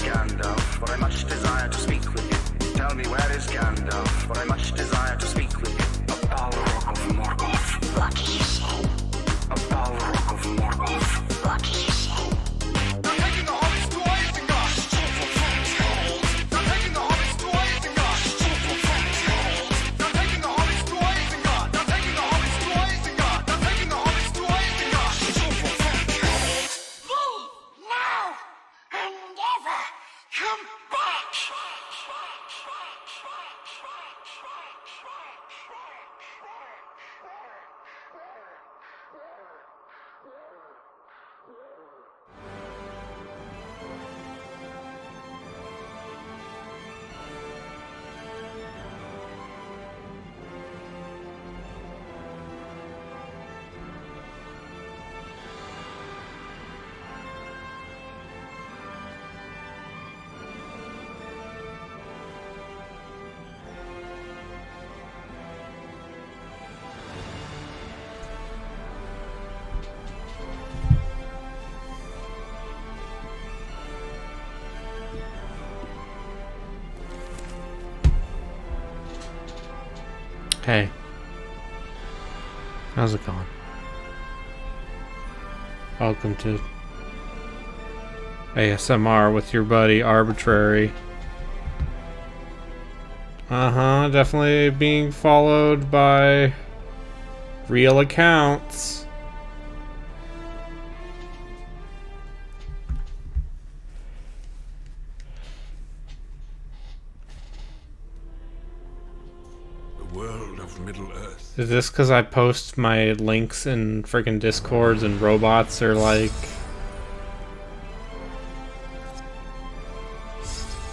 Gandalf? For I much desire to speak with you. Tell me where is Gandalf? For I much desire to speak with you. A Balrog of Morgoth. What do you say? A Balrog of Morgoth. What do you say? They're taking the hobbits to Isengard. They're taking the hobbits to Isengard. They're taking the hobbits to Isengard. They're taking the hobbits to Isengard. They're taking the hobbits to Isengard. Leave now and never come back. Hey. How's it going? Welcome to ASMR with your buddy Arbitrary. Definitely being followed by real accounts. World of Middle-earth. Is this because I post my links in freaking Discords and robots are like...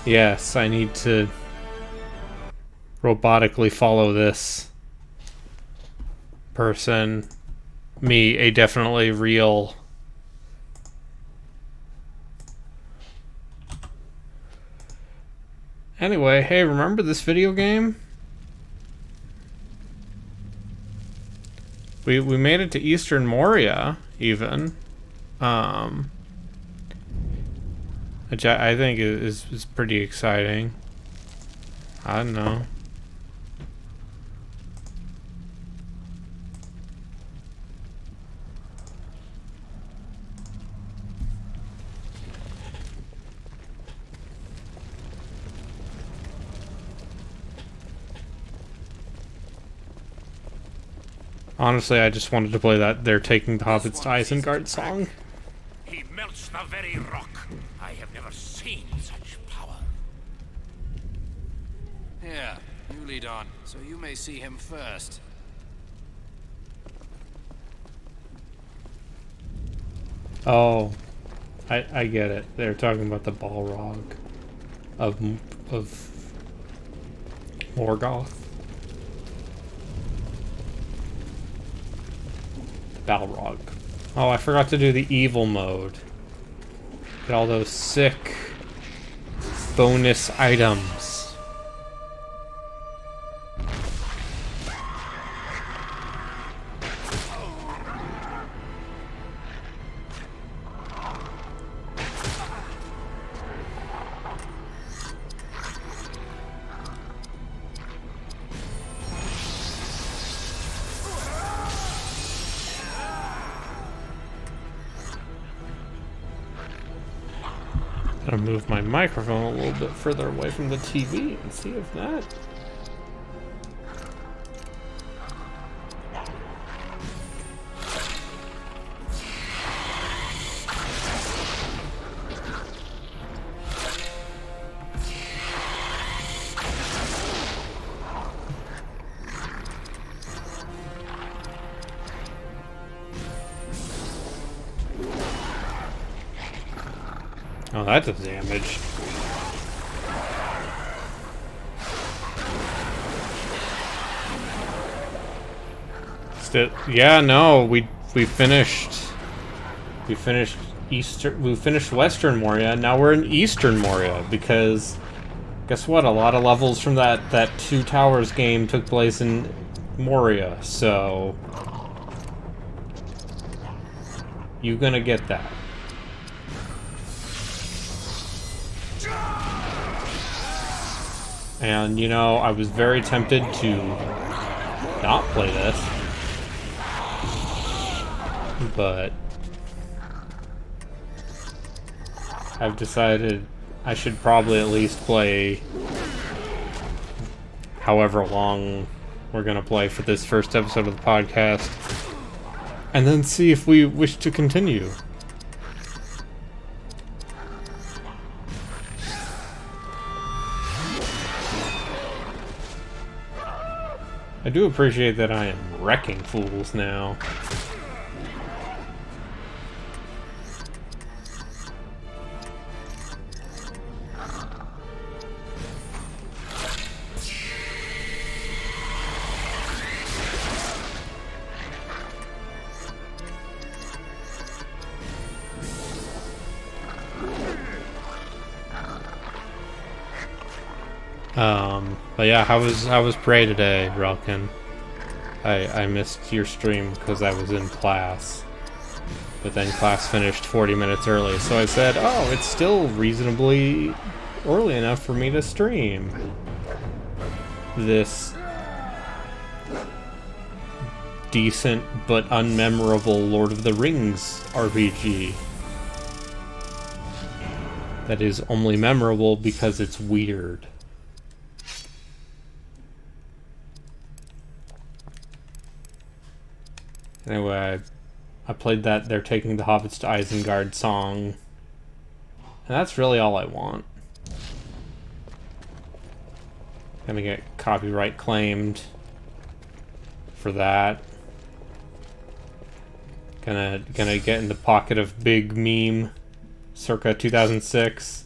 Yes, I need to robotically follow this person. Me, a definitely real... Anyway, hey, remember this video game? We made it to Eastern Moria, even. Which I think is pretty exciting. I don't know. Honestly, I just wanted to play that They're Taking the Hobbits to Isengard song. He melts the very rock. I have never seen such power. Here, you lead on, so you may see him first. Oh, I get it. They're talking about the Balrog of Morgoth. Balrog. Oh, I forgot to do the evil mode. Get all those sick bonus items. Gotta move my microphone a little bit further away from the TV and see if that... Oh, that does damage. Still, yeah, no, we finished Western Moria. Now we're in Eastern Moria because guess what? A lot of levels from that Two Towers game took place in Moria, so you're gonna get that. And, you know, I was very tempted to not play this. But I've decided I should probably at least play however long we're gonna play for this first episode of the podcast, and then see if we wish to continue. I do appreciate that I am wrecking fools now. But yeah, how was Prey today, Relkin? I missed your stream because I was in class. But then class finished 40 minutes early, so I said, oh, it's still reasonably early enough for me to stream this decent but unmemorable Lord of the Rings RPG. That is only memorable because it's weird. Anyway, I played that They're Taking the Hobbits to Isengard song, and that's really all I want. Gonna get copyright claimed for that. Gonna get in the pocket of Big Meme circa 2006.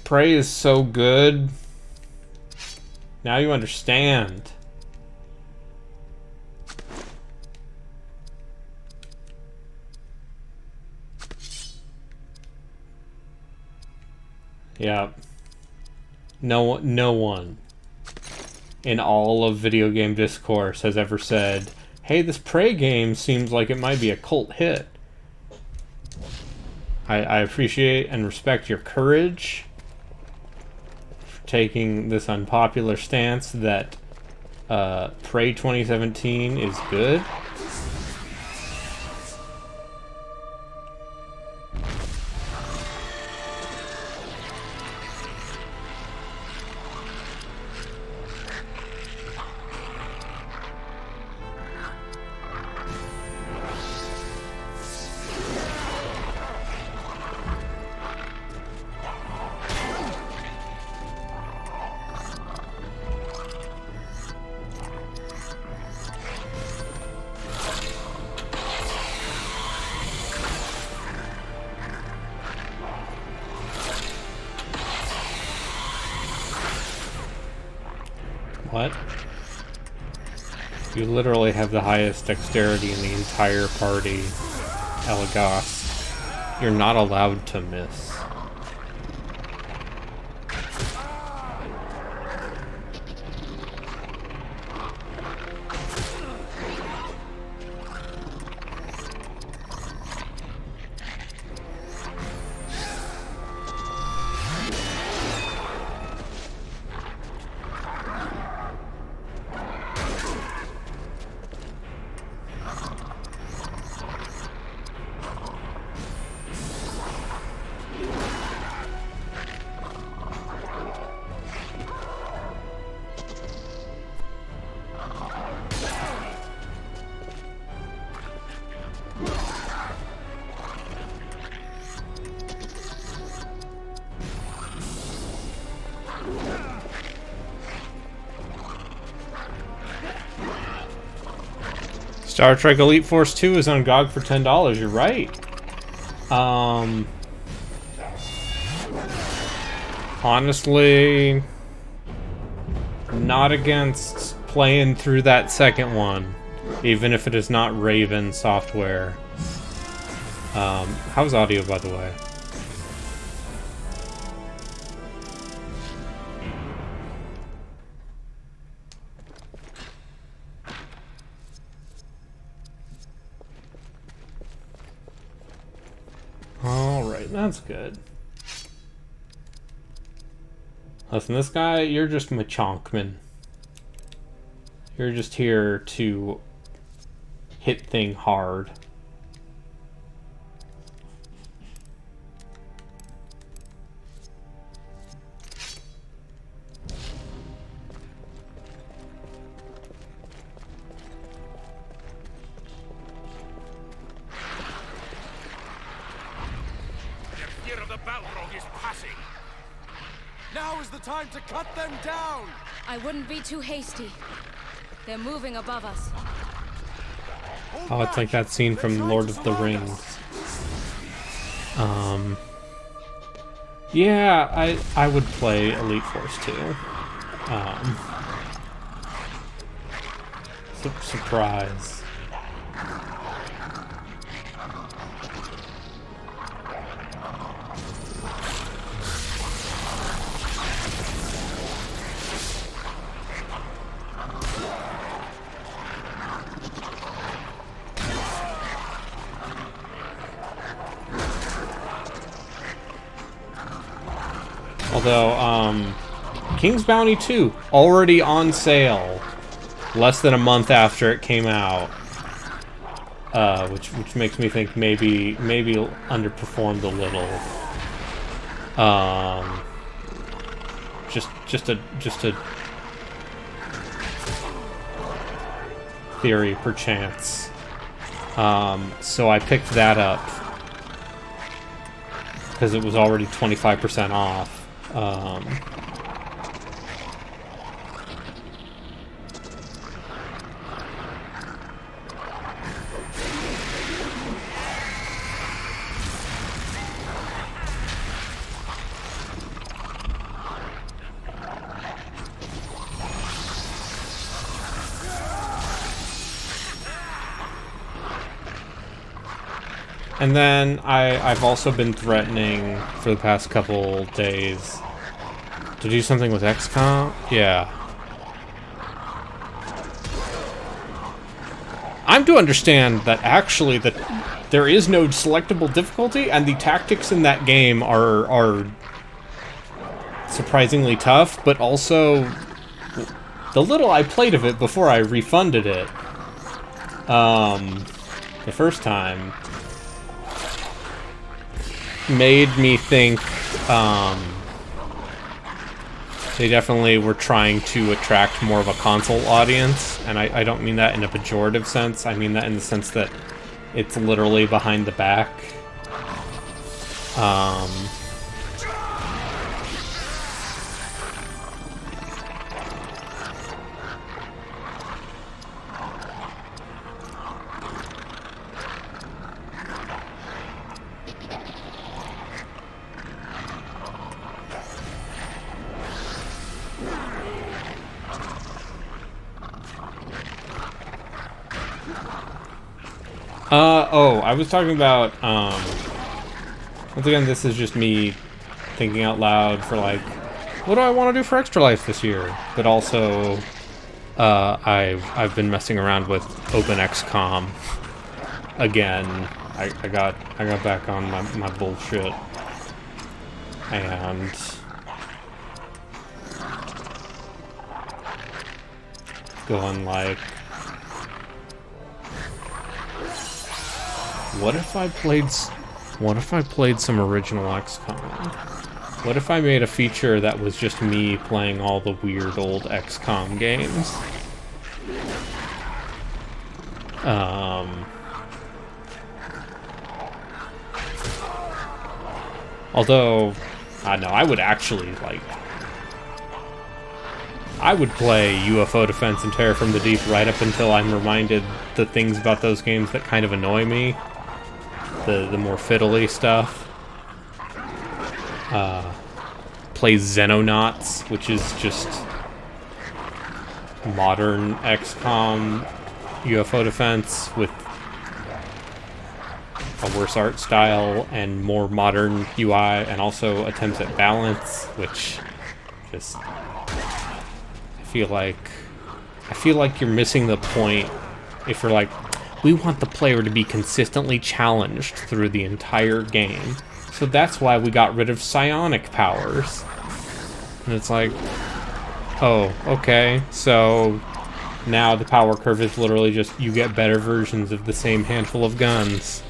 Prey is so good. Now you understand. Yeah. No one in all of video game discourse has ever said, hey, this Prey game seems like it might be a cult hit. I appreciate and respect your courage for taking this unpopular stance that Prey 2017 is good. What? You literally have the highest dexterity in the entire party, Elagos. You're not allowed to miss. Star Trek Elite Force 2 is on GOG for $10. You're right. Honestly, not against playing through that second one, even if it is not Raven Software. How's audio, by the way? That's good. Listen, this guy, you're just Machonkman. You're just here to hit thing hard. The fear of the Balrog is passing. Now is the time to cut them down! I wouldn't be too hasty. They're moving above us. Oh, it's like that scene from Lord of the Rings. Yeah, I would play Elite Force 2. Surprise. Although, King's Bounty 2, already on sale, less than a month after it came out, which makes me think maybe underperformed a little. Just a theory, perchance. So I picked that up because it was already 25% off. And then I've also been threatening for the past couple days to do something with XCOM. Yeah. I'm to understand that actually that there is no selectable difficulty, and the tactics in that game are surprisingly tough, but also the little I played of it before I refunded it the first time made me think they definitely were trying to attract more of a console audience, and I don't mean that in a pejorative sense. I mean that in the sense that it's literally behind the back. Oh, I was talking about, once again, this is just me thinking out loud for, like, what do I want to do for Extra Life this year? But also, I've been messing around with OpenXCOM again. I got back on my bullshit. And going like, what if I played some original XCOM? What if I made a feature that was just me playing all the weird old XCOM games? Although, I don't know, I would actually, like, I would play UFO Defense and Terror from the Deep right up until I'm reminded the things about those games that kind of annoy me. The more fiddly stuff. Play Xenonauts, which is just modern XCOM UFO Defense with a worse art style and more modern UI, and also attempts at balance, which just I feel like you're missing the point if you're like, We want the player to be consistently challenged through the entire game. So that's why we got rid of psionic powers. And it's like, oh, okay, so now the power curve is literally just you get better versions of the same handful of guns.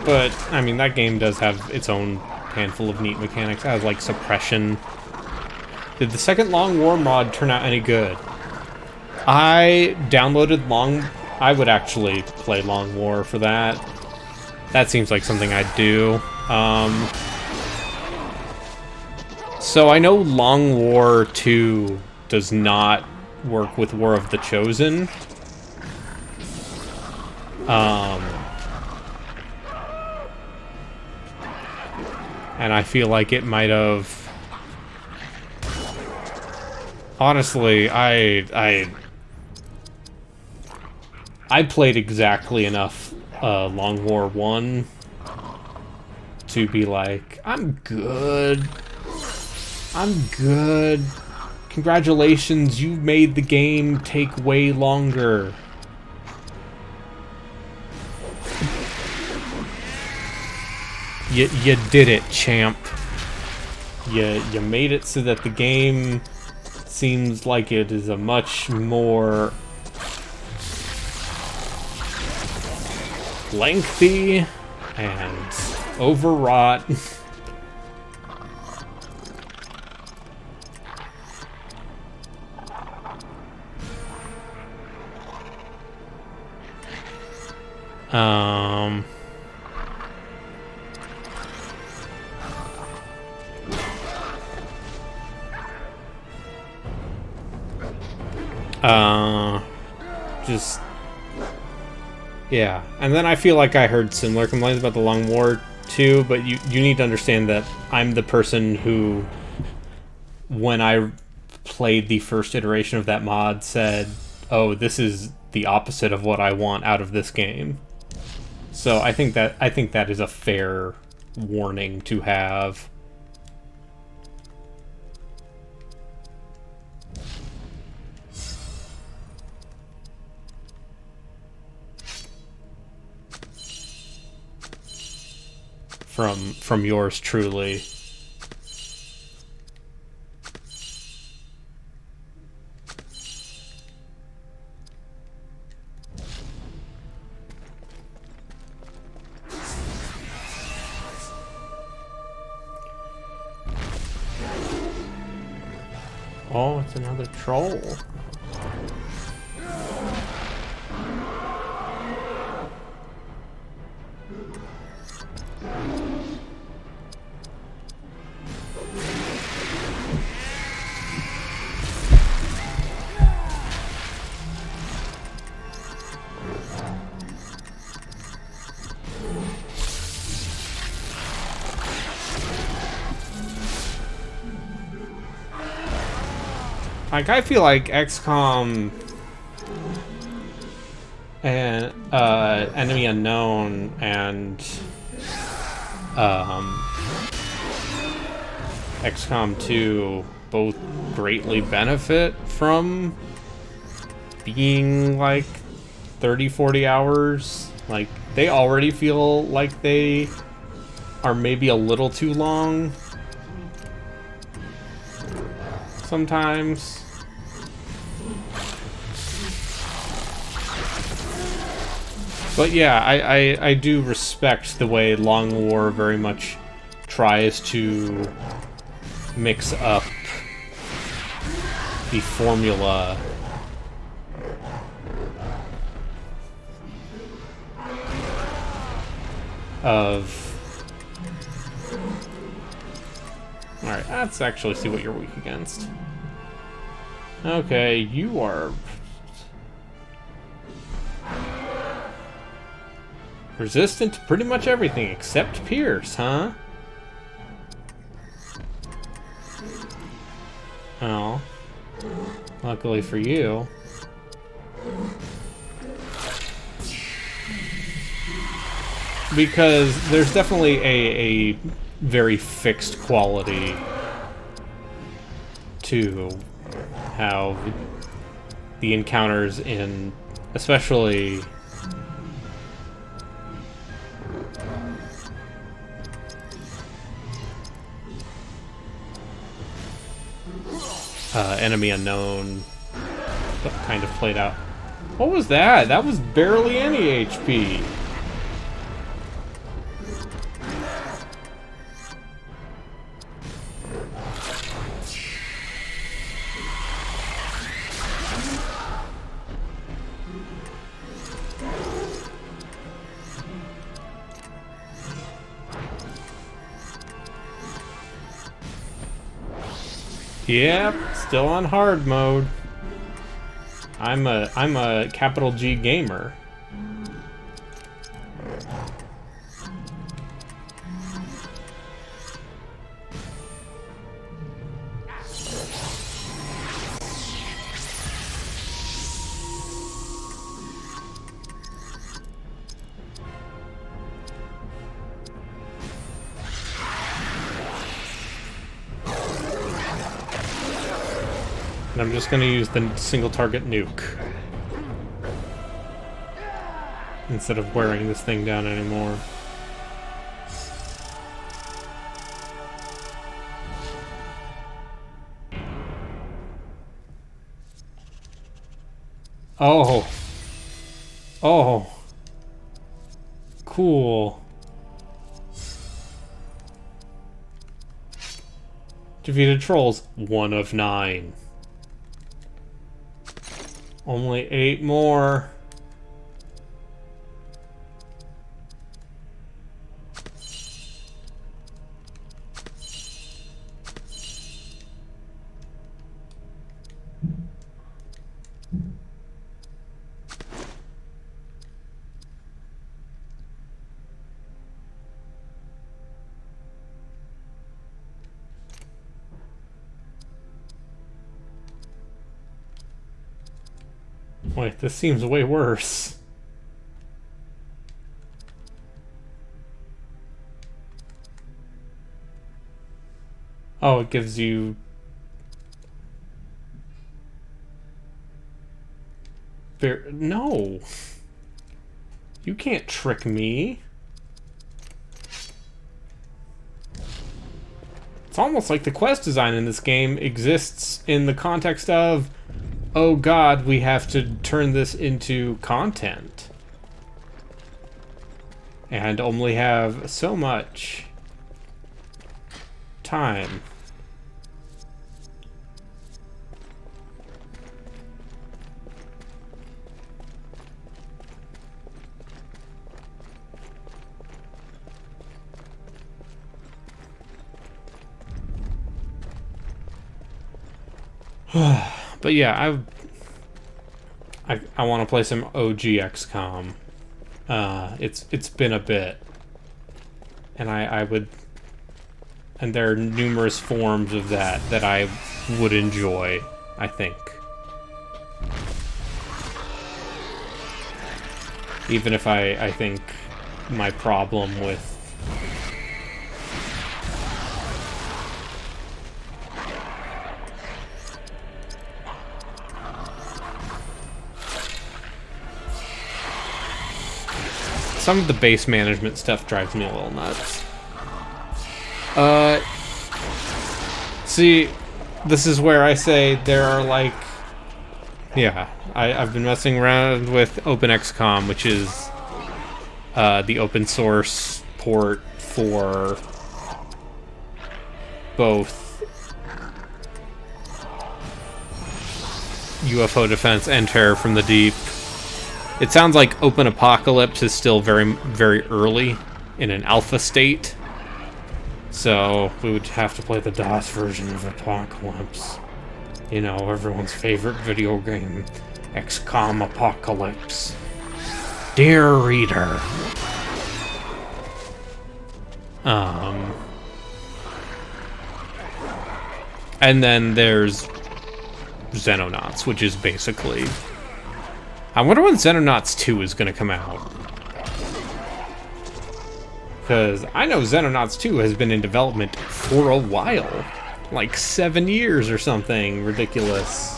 But, I mean, that game does have its own handful of neat mechanics. It has, like, suppression. Did the second Long War mod turn out any good? I downloaded I would actually play Long War for that. That seems like something I'd do. So I know Long War 2 does not work with War of the Chosen. And I feel like it might have... Honestly, I played exactly enough Long War 1 to be like, I'm good. I'm good. Congratulations, you made the game take way longer. You did it, champ. You made it so that the game seems like it is a much more lengthy and overwrought. Just... Yeah. And then I feel like I heard similar complaints about the Long War 2, but you need to understand that I'm the person who, when I played the first iteration of that mod, said, oh, this is the opposite of what I want out of this game. So I think that is a fair warning to have. From yours truly. Oh, it's another troll. Like, I feel like XCOM and Enemy Unknown and XCOM 2 both greatly benefit from being like 30-40 hours. Like, they already feel like they are maybe a little too long sometimes. But yeah, I do respect the way Long War very much tries to mix up the formula of... Alright, let's actually see what you're weak against. Okay, you are... resistant to pretty much everything except Pierce, huh? Oh. Luckily for you. because there's definitely a very fixed quality to how the encounters in, especially Enemy Unknown kind of played out. What was that? That was barely any HP. Yep, still on hard mode. I'm a capital G gamer. And I'm just gonna use the single target nuke instead of wearing this thing down anymore. Oh. Oh. Cool. Defeated trolls, 1 of 9. Only 8 more. Wait, this seems way worse. Oh, it gives you... No! You can't trick me! It's almost like the quest design in this game exists in the context of, oh god, we have to turn this into content. And only have so much time. But yeah, I want to play some OG XCOM. It's been a bit, and I would, and there are numerous forms of that I would enjoy, I think. Even if I think my problem with some of the base management stuff drives me a little nuts. See, this is where I say there are like... Yeah, I've been messing around with OpenXCOM, which is the open source port for both UFO Defense and Terror from the Deep. It sounds like Open Apocalypse is still very, very early in an alpha state. So we would have to play the DOS version of Apocalypse. You know, everyone's favorite video game, XCOM Apocalypse. Dear reader. And then there's Xenonauts, which is basically... I wonder when Xenonauts 2 is going to come out. Because I know Xenonauts 2 has been in development for a while. Like 7 years or something ridiculous.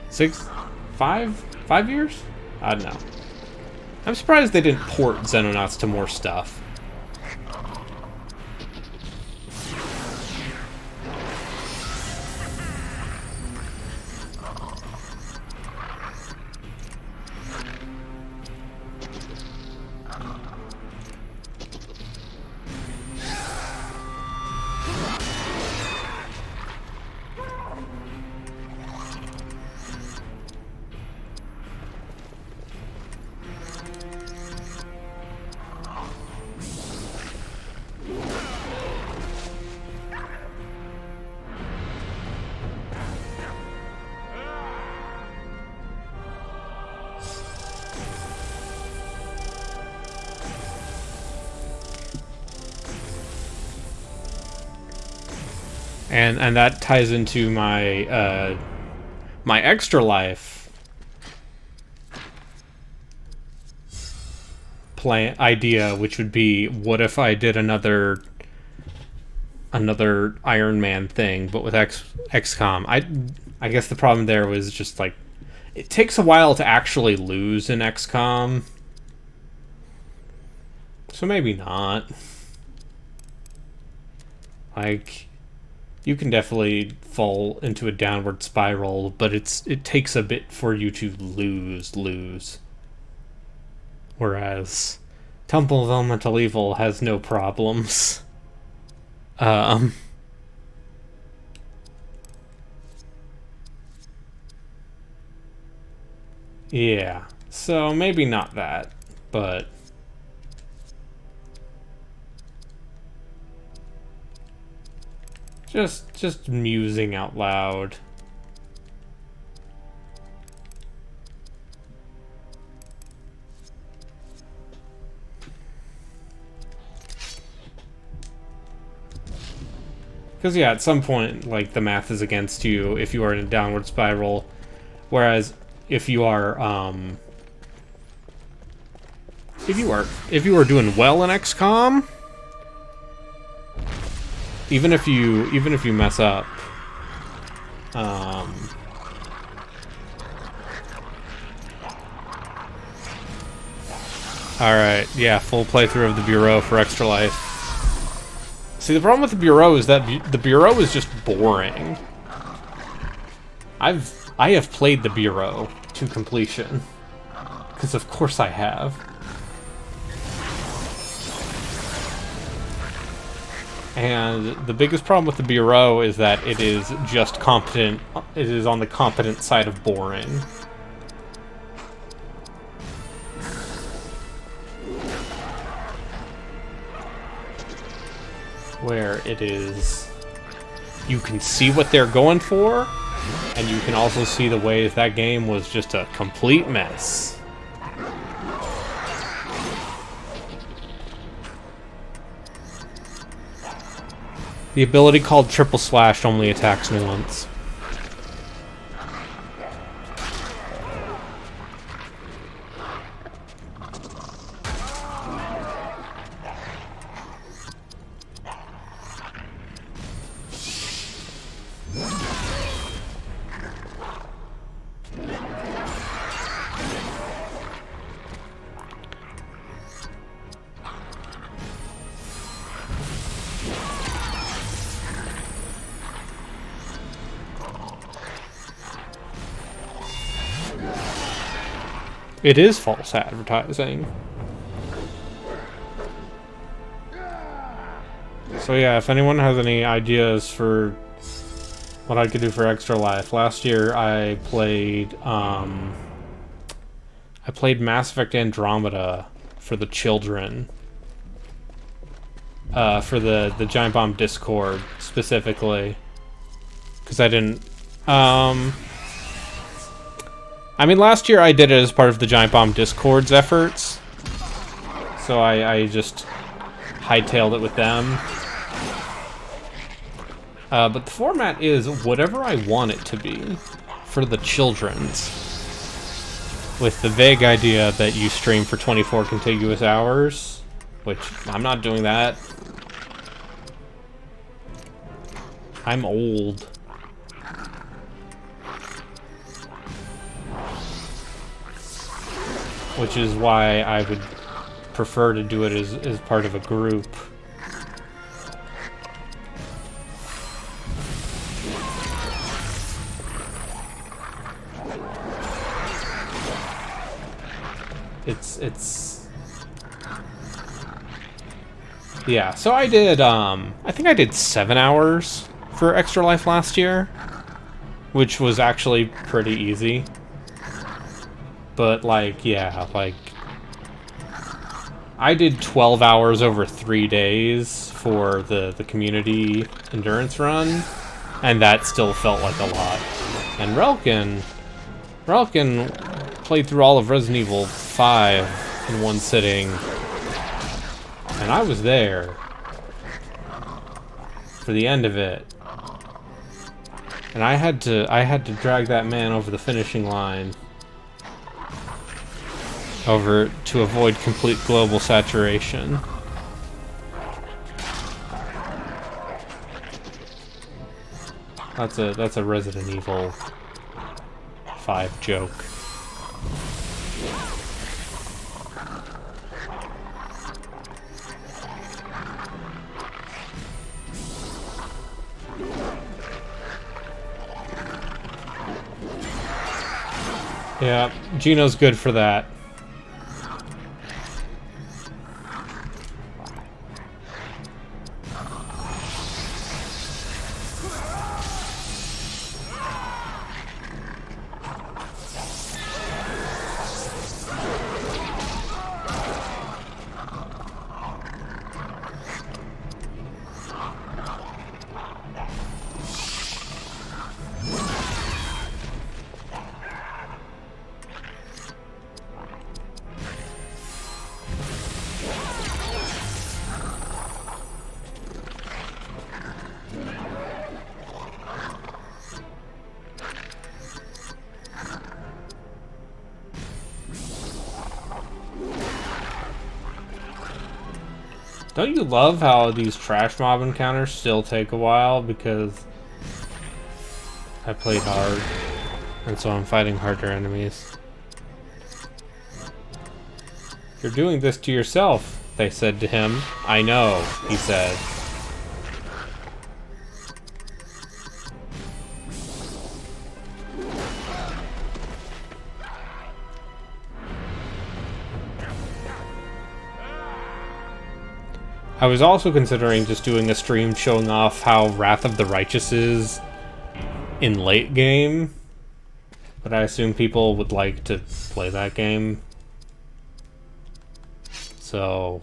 5 years? I don't know. I'm surprised they didn't port Xenonauts to more stuff. And that ties into my my Extra Life plan idea, which would be, what if I did another Iron Man thing, but with XCOM? I guess the problem there was just like, it takes a while to actually lose in XCOM, so maybe not. Like, you can definitely fall into a downward spiral, but it takes a bit for you to lose. Whereas Temple of Elemental Evil has no problems. Yeah, so maybe not that, but just musing out loud. Because yeah, at some point, like, the math is against you if you are in a downward spiral, whereas if you are if you are doing well in XCOM, even if you mess up, alright, yeah, full playthrough of the Bureau for Extra Life. See, the problem with the Bureau is that the Bureau is just boring. I have played the Bureau to completion, because of course I have. And the biggest problem with the Bureau is that it is just competent. It is on the competent side of boring. Where it is, you can see what they're going for, and you can also see the ways that game was just a complete mess. The ability called Triple Slash only attacks me once. It is false advertising. So yeah, if anyone has any ideas for what I could do for Extra Life, last year I played Mass Effect Andromeda for the children. For the Giant Bomb Discord specifically, because I didn't. I mean, last year I did it as part of the Giant Bomb Discord's efforts, so I just hightailed it with them. But the format is whatever I want it to be for the children's, with the vague idea that you stream for 24 contiguous hours, Which, I'm not doing that. I'm old. Which is why I would prefer to do it as part of a group. It's yeah, so I did I think I did 7 hours for Extra Life last year, which was actually pretty easy. But like, yeah, like I did 12 hours over 3 days for the community endurance run, and that still felt like a lot. And Relkin played through all of Resident Evil 5 in one sitting, and I was there for the end of it. And I had to drag that man over the finishing line over to avoid complete global saturation. That's a Resident Evil 5 joke. Yeah, Gino's good for that. Don't you love how these trash mob encounters still take a while because I played hard, and so I'm fighting harder enemies? You're doing this to yourself, they said to him. I know, he said. I was also considering just doing a stream showing off how Wrath of the Righteous is in late game, but I assume people would like to play that game. So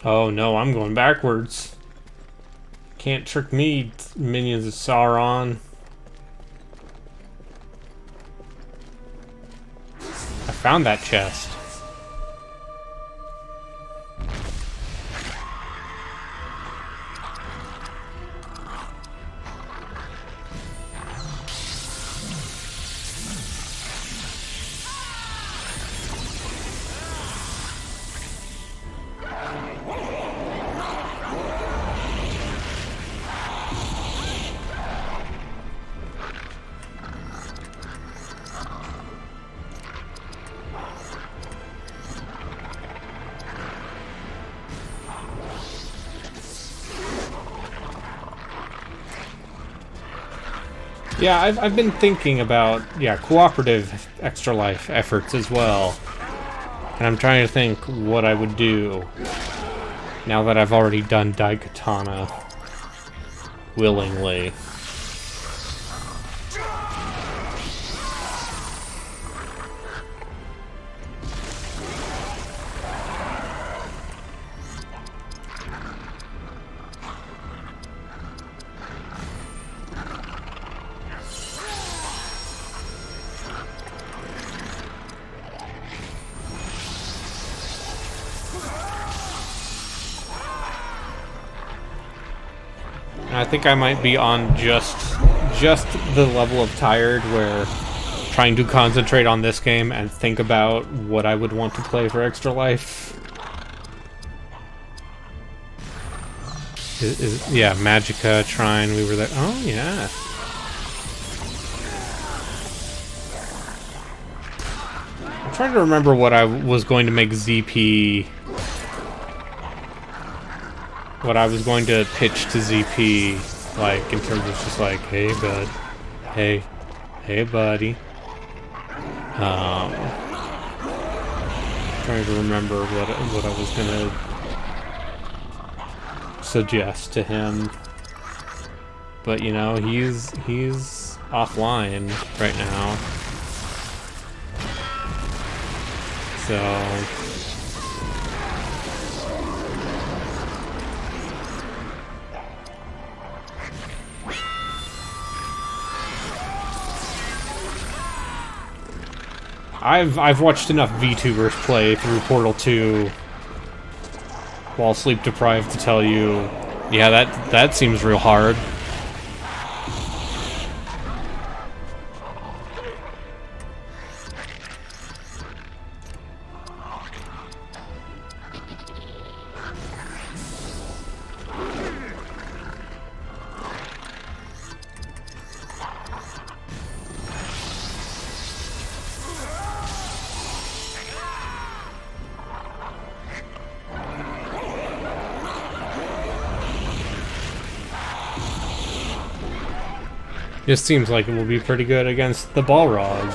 oh no, I'm going backwards. Can't trick me, minions of Sauron. I found that chest. Yeah, I've been thinking about, cooperative Extra Life efforts as well. And I'm trying to think what I would do now that I've already done Daikatana willingly. I think I might be on just the level of tired where trying to concentrate on this game and think about what I would want to play for Extra Life. Yeah, Magicka, Trine, we were there. Oh, yeah. I'm trying to remember what I was going to make ZP... What I was going to pitch to ZP, like, in terms of just like, hey, bud. Hey, buddy. Trying to remember what I was gonna suggest to him, but you know, he's offline right now, so I've watched enough VTubers play through Portal 2 while sleep deprived to tell you, yeah, that seems real hard. This seems like it will be pretty good against the Balrog.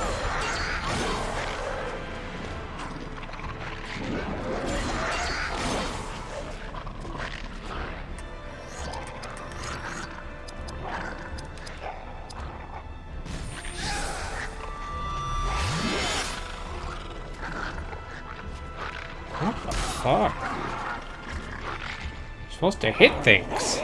What the fuck? You're supposed to hit things.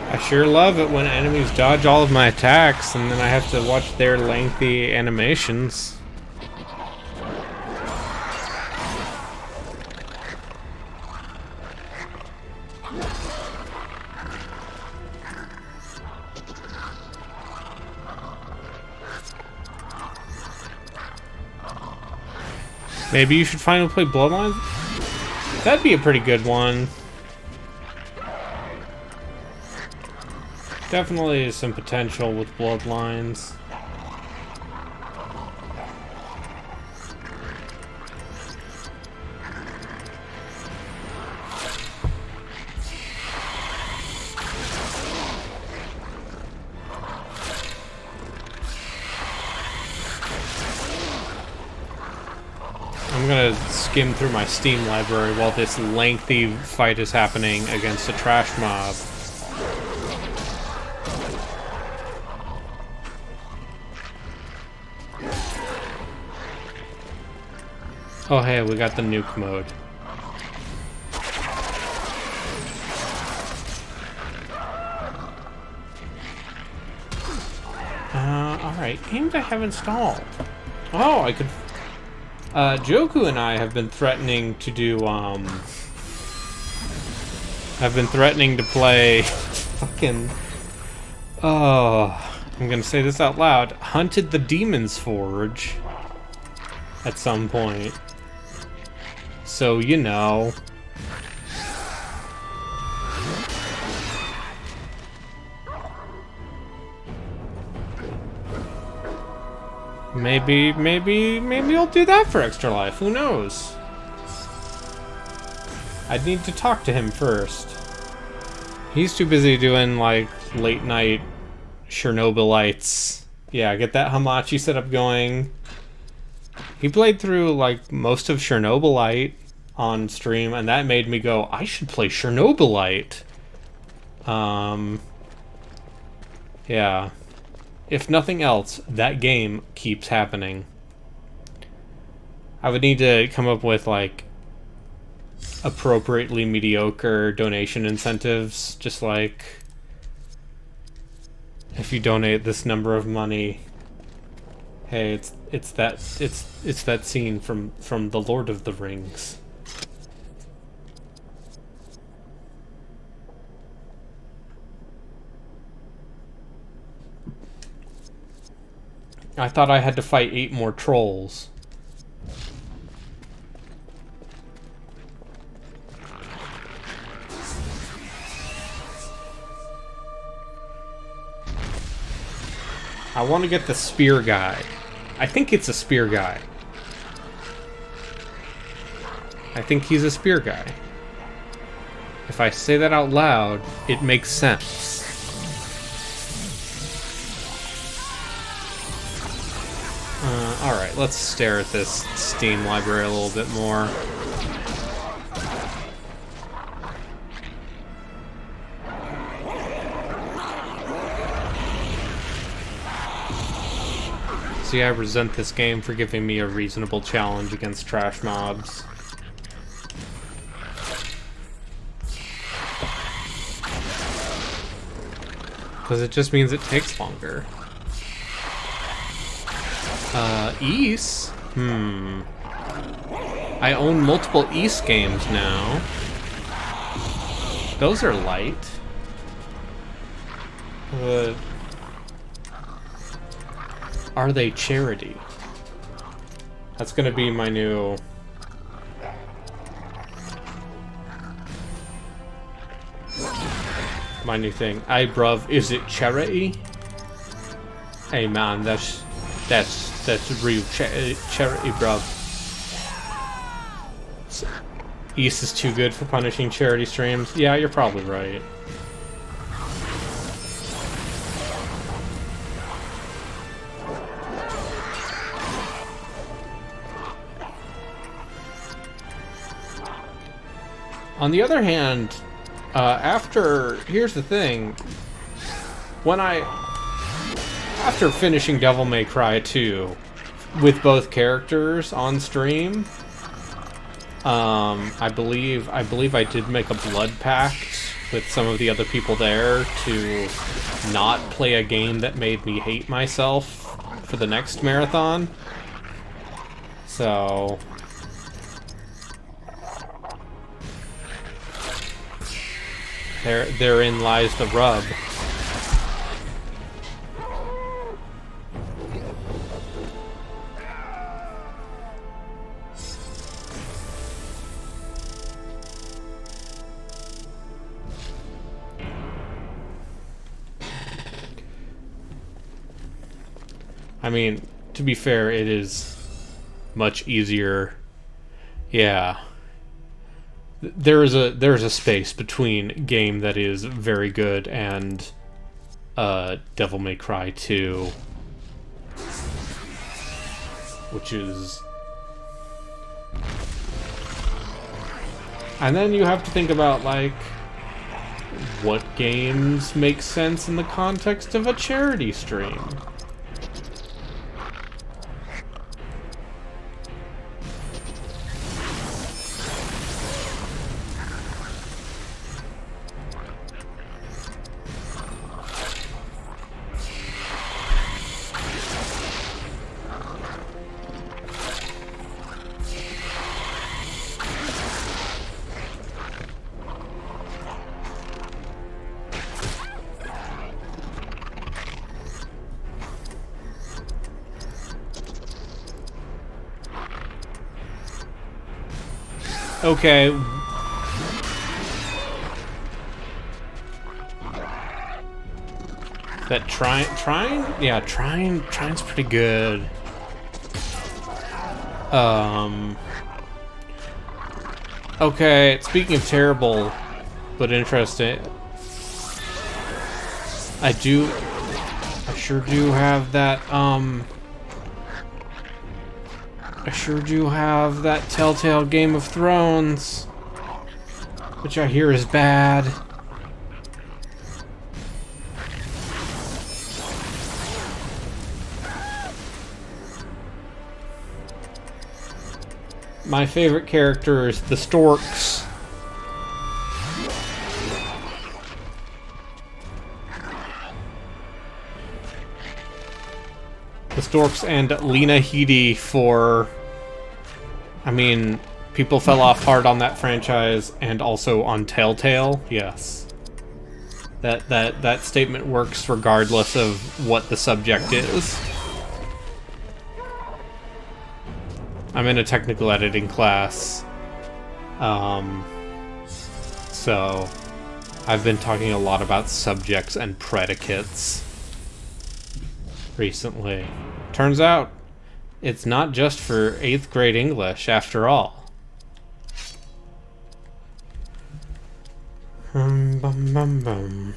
I sure love it when enemies dodge all of my attacks and then I have to watch their lengthy animations. Maybe you should finally play Bloodlines? That'd be a pretty good one. Definitely some potential with Bloodlines. I'm gonna skim through my Steam library while this lengthy fight is happening against a trash mob. Oh hey, we got the nuke mode. Alright, games I have installed. Oh, I could... Joku and I have been threatening to do, I've been threatening to play fucking... Oh, I'm gonna say this out loud. Hunted the Demon's Forge at some point. So, you know. Maybe I'll do that for Extra Life. Who knows? I'd need to talk to him first. He's too busy doing, like, late night Chernobylites. Yeah, get that Hamachi setup going. He played through, like, most of Chernobylite on stream, and that made me go, I should play Chernobylite. Yeah. If nothing else, that game keeps happening. I would need to come up with, like, appropriately mediocre donation incentives. Just like, if you donate this number of money, hey, it's that scene from The Lord of the Rings. I thought I had to fight 8 more trolls. I want to get the spear guy. I think it's a spear guy. I think he's a spear guy. If I say that out loud, it makes sense. Alright, let's stare at this Steam library a little bit more. See, I resent this game for giving me a reasonable challenge against trash mobs. Because it just means it takes longer. Ys? I own multiple Ys games now. Those are light. Are they charity? That's gonna be my new... thing. Hey, bruv, is it charity? Hey, man, that's real charity, bruv. Ys is too good for punishing charity streams. Yeah, you're probably right. On the other hand, here's the thing, after finishing Devil May Cry 2 with both characters on stream, I believe I did make a blood pact with some of the other people there to not play a game that made me hate myself for the next marathon. So... therein lies the rub. I mean, to be fair, it is much easier. Yeah. There is a space between game that is very good and Devil May Cry 2, which is... And then you have to think about, like, what games make sense in the context of a charity stream. Okay. That Trine? Yeah, Trine's pretty good. Okay, speaking of terrible, but interesting, I sure do have that, I sure do have that Telltale Game of Thrones, which I hear is bad. My favorite character is the Storks. The Storks and Lena Headey for... I mean, people fell off hard on that franchise and also on Telltale, yes. That statement works regardless of what the subject is. I'm in a technical editing class, so I've been talking a lot about subjects and predicates recently. Turns out, it's not just for 8th grade English, after all. Bum bum bum.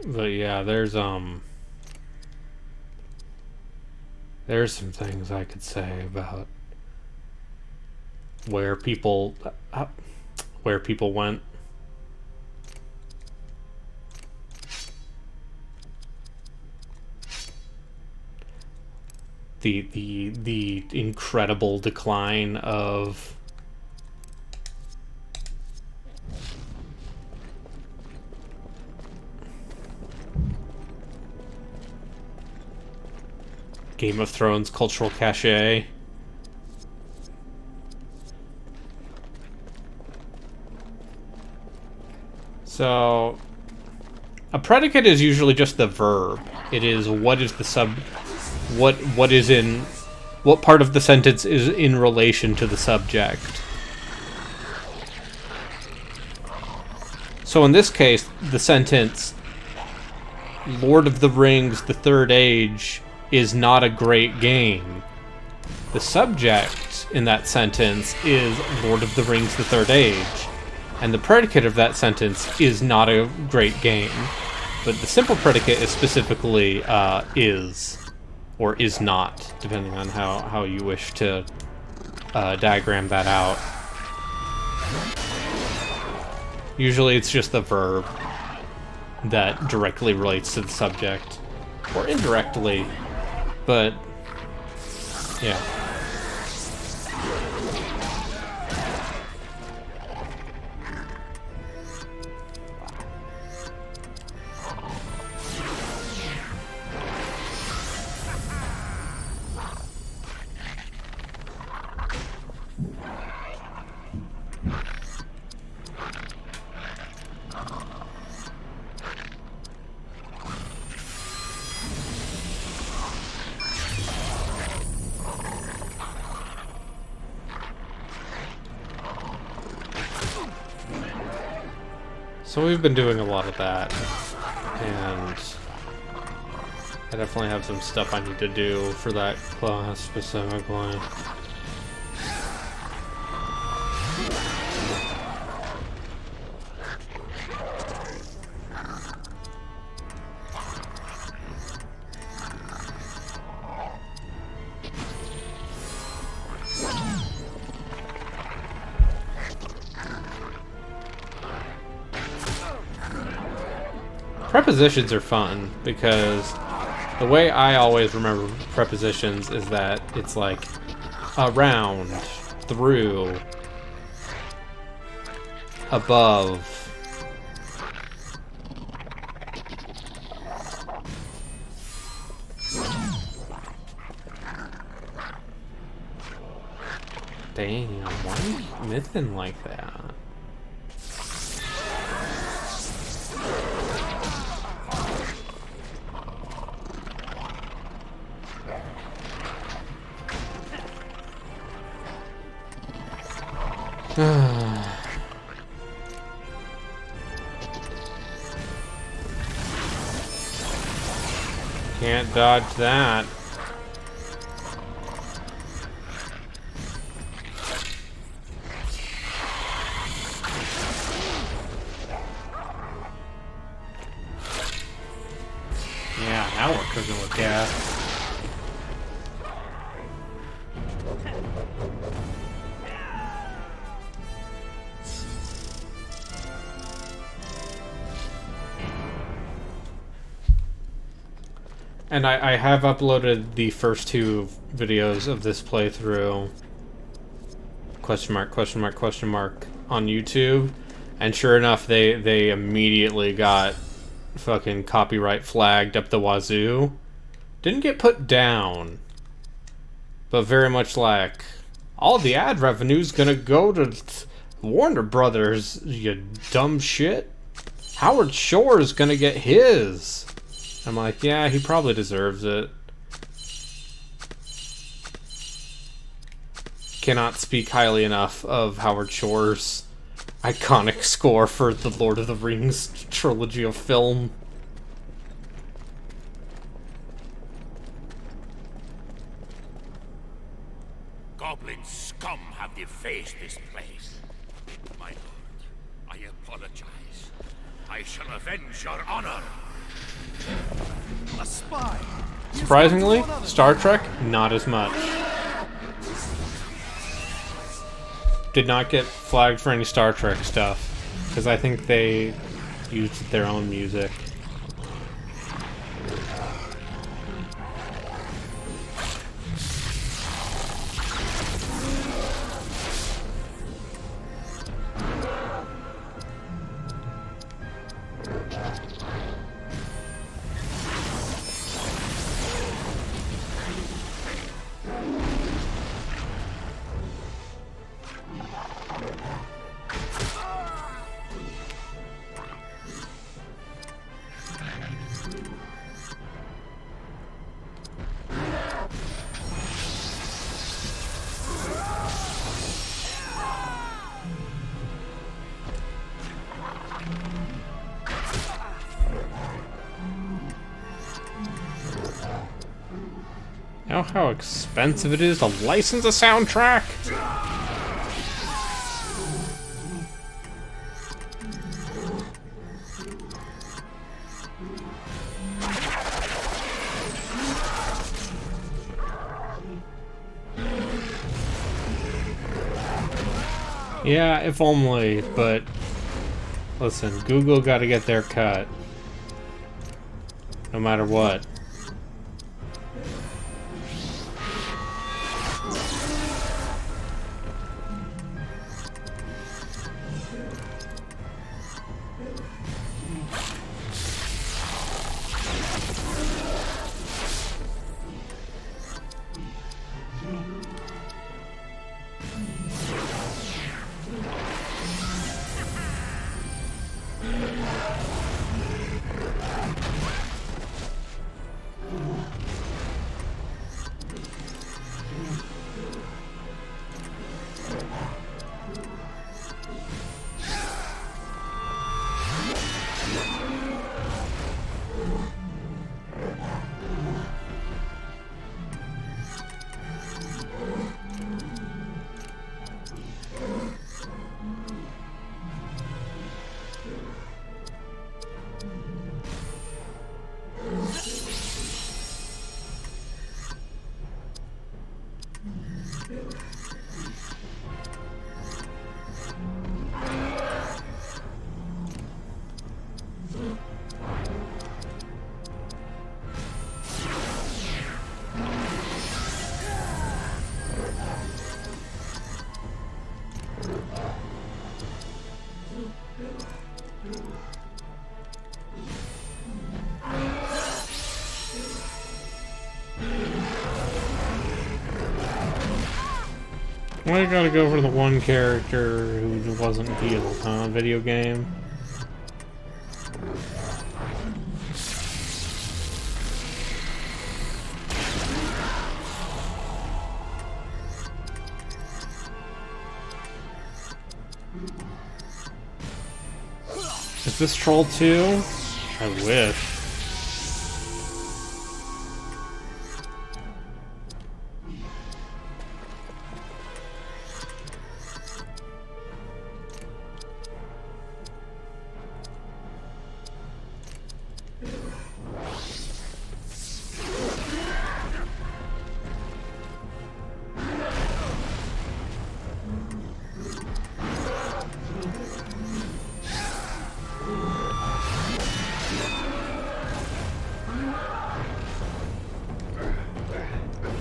But yeah, there's some things I could say about where people went. The incredible decline of Game of Thrones cultural cachet. So, a predicate is usually just the verb. It is what is the what part of the sentence is in relation to the subject. So in this case, the sentence, Lord of the Rings, The Third Age, is not a great game. The subject in that sentence is Lord of the Rings, The Third Age. And the predicate of that sentence is not a great game. But the simple predicate is specifically is, or is not, depending on how you wish to diagram that out. Usually it's just the verb that directly relates to the subject, or indirectly, but yeah. So we've been doing a lot of that, and I definitely have some stuff I need to do for that class specifically. Prepositions are fun, because the way I always remember prepositions is that it's like around, through, above. Damn, why are you mything like that? Can't dodge that. Yeah, now we're cooking with gas. And I have uploaded the first 2 videos of this playthrough, question mark, on YouTube, and sure enough, they immediately got fucking copyright flagged up the wazoo. Didn't get put down, but very much like, all the ad revenue's gonna go to Warner Brothers, you dumb shit. Howard Shore's gonna get his. I'm like, yeah, he probably deserves it. Cannot speak highly enough of Howard Shore's iconic score for the Lord of the Rings trilogy of film. Goblin scum have defaced this place. My lord, I apologize. I shall avenge your honor. A spy. Surprisingly, Star Trek, not as much. Did not get flagged for any Star Trek stuff, because I think they used their own music. You know how expensive it is to license a soundtrack? Yeah, if only, but listen, Google gotta get their cut. No matter what. Why you gotta go for the one character who wasn't healed, huh? Video game? Is this Troll 2? I wish.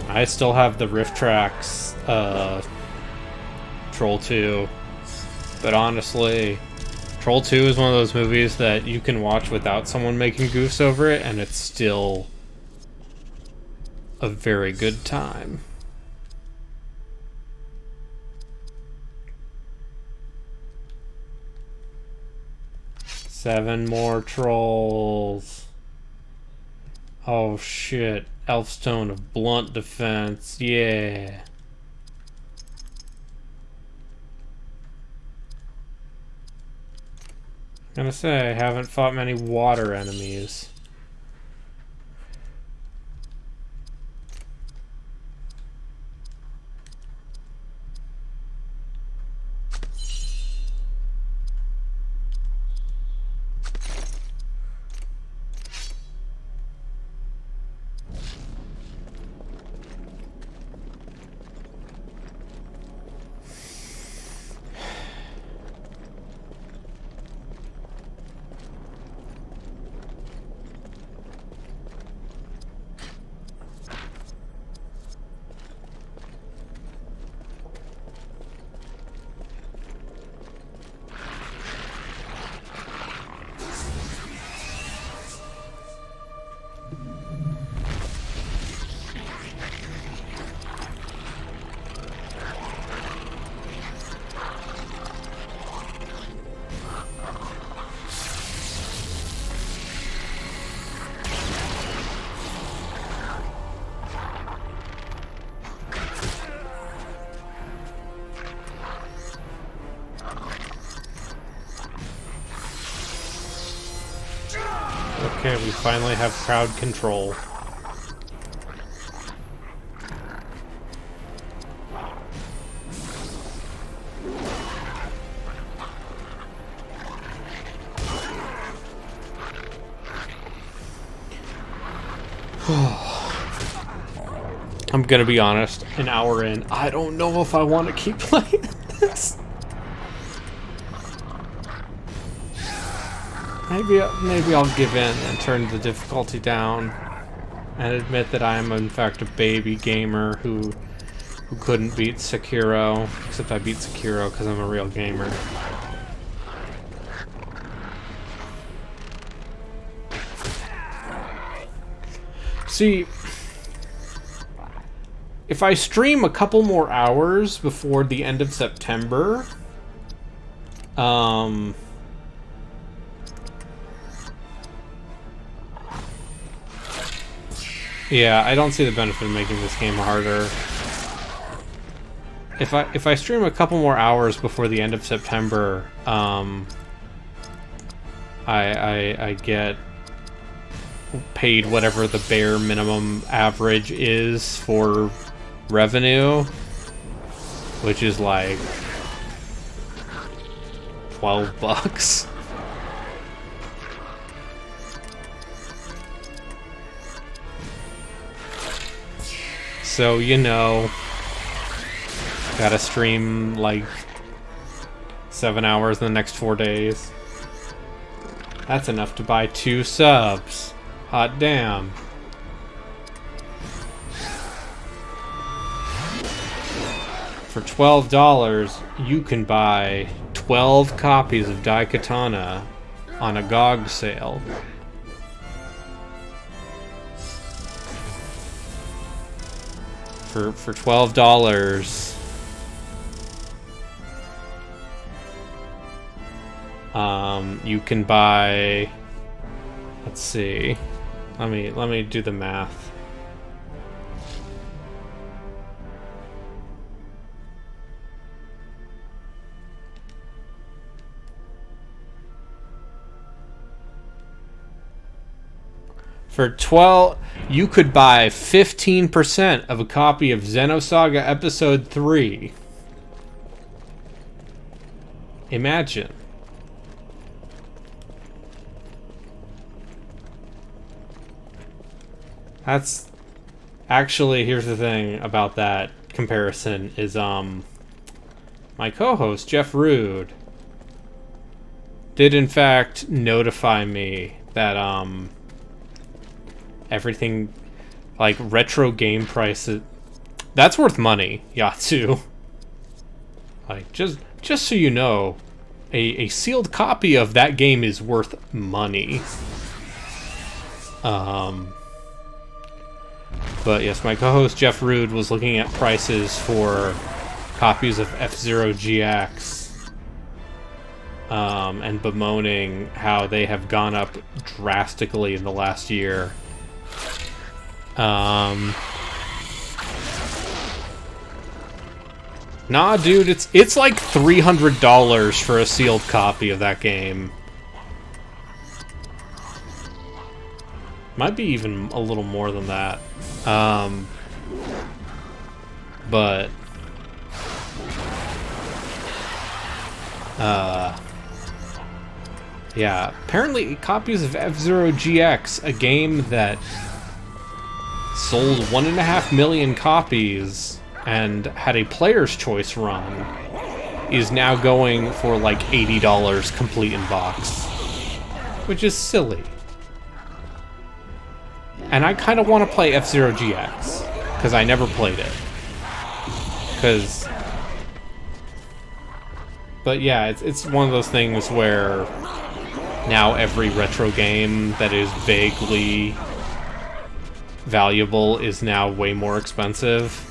I still have the Rift Tracks Troll 2, but honestly, Troll 2 is one of those movies that you can watch without someone making goofs over it, and it's still a very good time. Seven more trolls. Oh shit. Elfstone of Blunt Defense. Yeah. I'm gonna say, I haven't fought many water enemies. Okay, we finally have crowd control. I'm gonna be honest, an hour in, I don't know if I want to keep playing this. Maybe I'll give in and turn the difficulty down and admit that I am in fact a baby gamer who couldn't beat Sekiro, except I beat Sekiro because I'm a real gamer. See, if I stream a couple more hours before the end of September, yeah, I don't see the benefit of making this game harder. If I stream a couple more hours before the end of September, I get paid whatever the bare minimum average is for revenue, which is like $12. So, you know, gotta stream like 7 hours in the next 4 days. That's enough to buy 2 subs. Hot damn. For $12, you can buy 12 copies of Daikatana on a GOG sale. For $12, You can buy. Let's see. Let me do the math. For 12, you could buy 15% of a copy of Xenosaga Episode 3. Imagine. That's actually, here's the thing about that comparison is my co-host Jeff Rude did in fact notify me that everything like retro game prices, that's worth money, Yatsu. Like just so you know, a sealed copy of that game is worth money. But yes, my co-host Jeff Rude was looking at prices for copies of F-Zero GX and bemoaning how they have gone up drastically in the last year. Nah, dude, it's like $300 for a sealed copy of that game. Might be even a little more than that. But yeah, apparently copies of F-Zero GX, a game that sold 1.5 million copies and had a player's choice run, is now going for like $80 complete in box, which is silly. And I kind of want to play F-Zero GX because I never played it. But yeah, it's one of those things where now every retro game that is vaguely valuable is now way more expensive.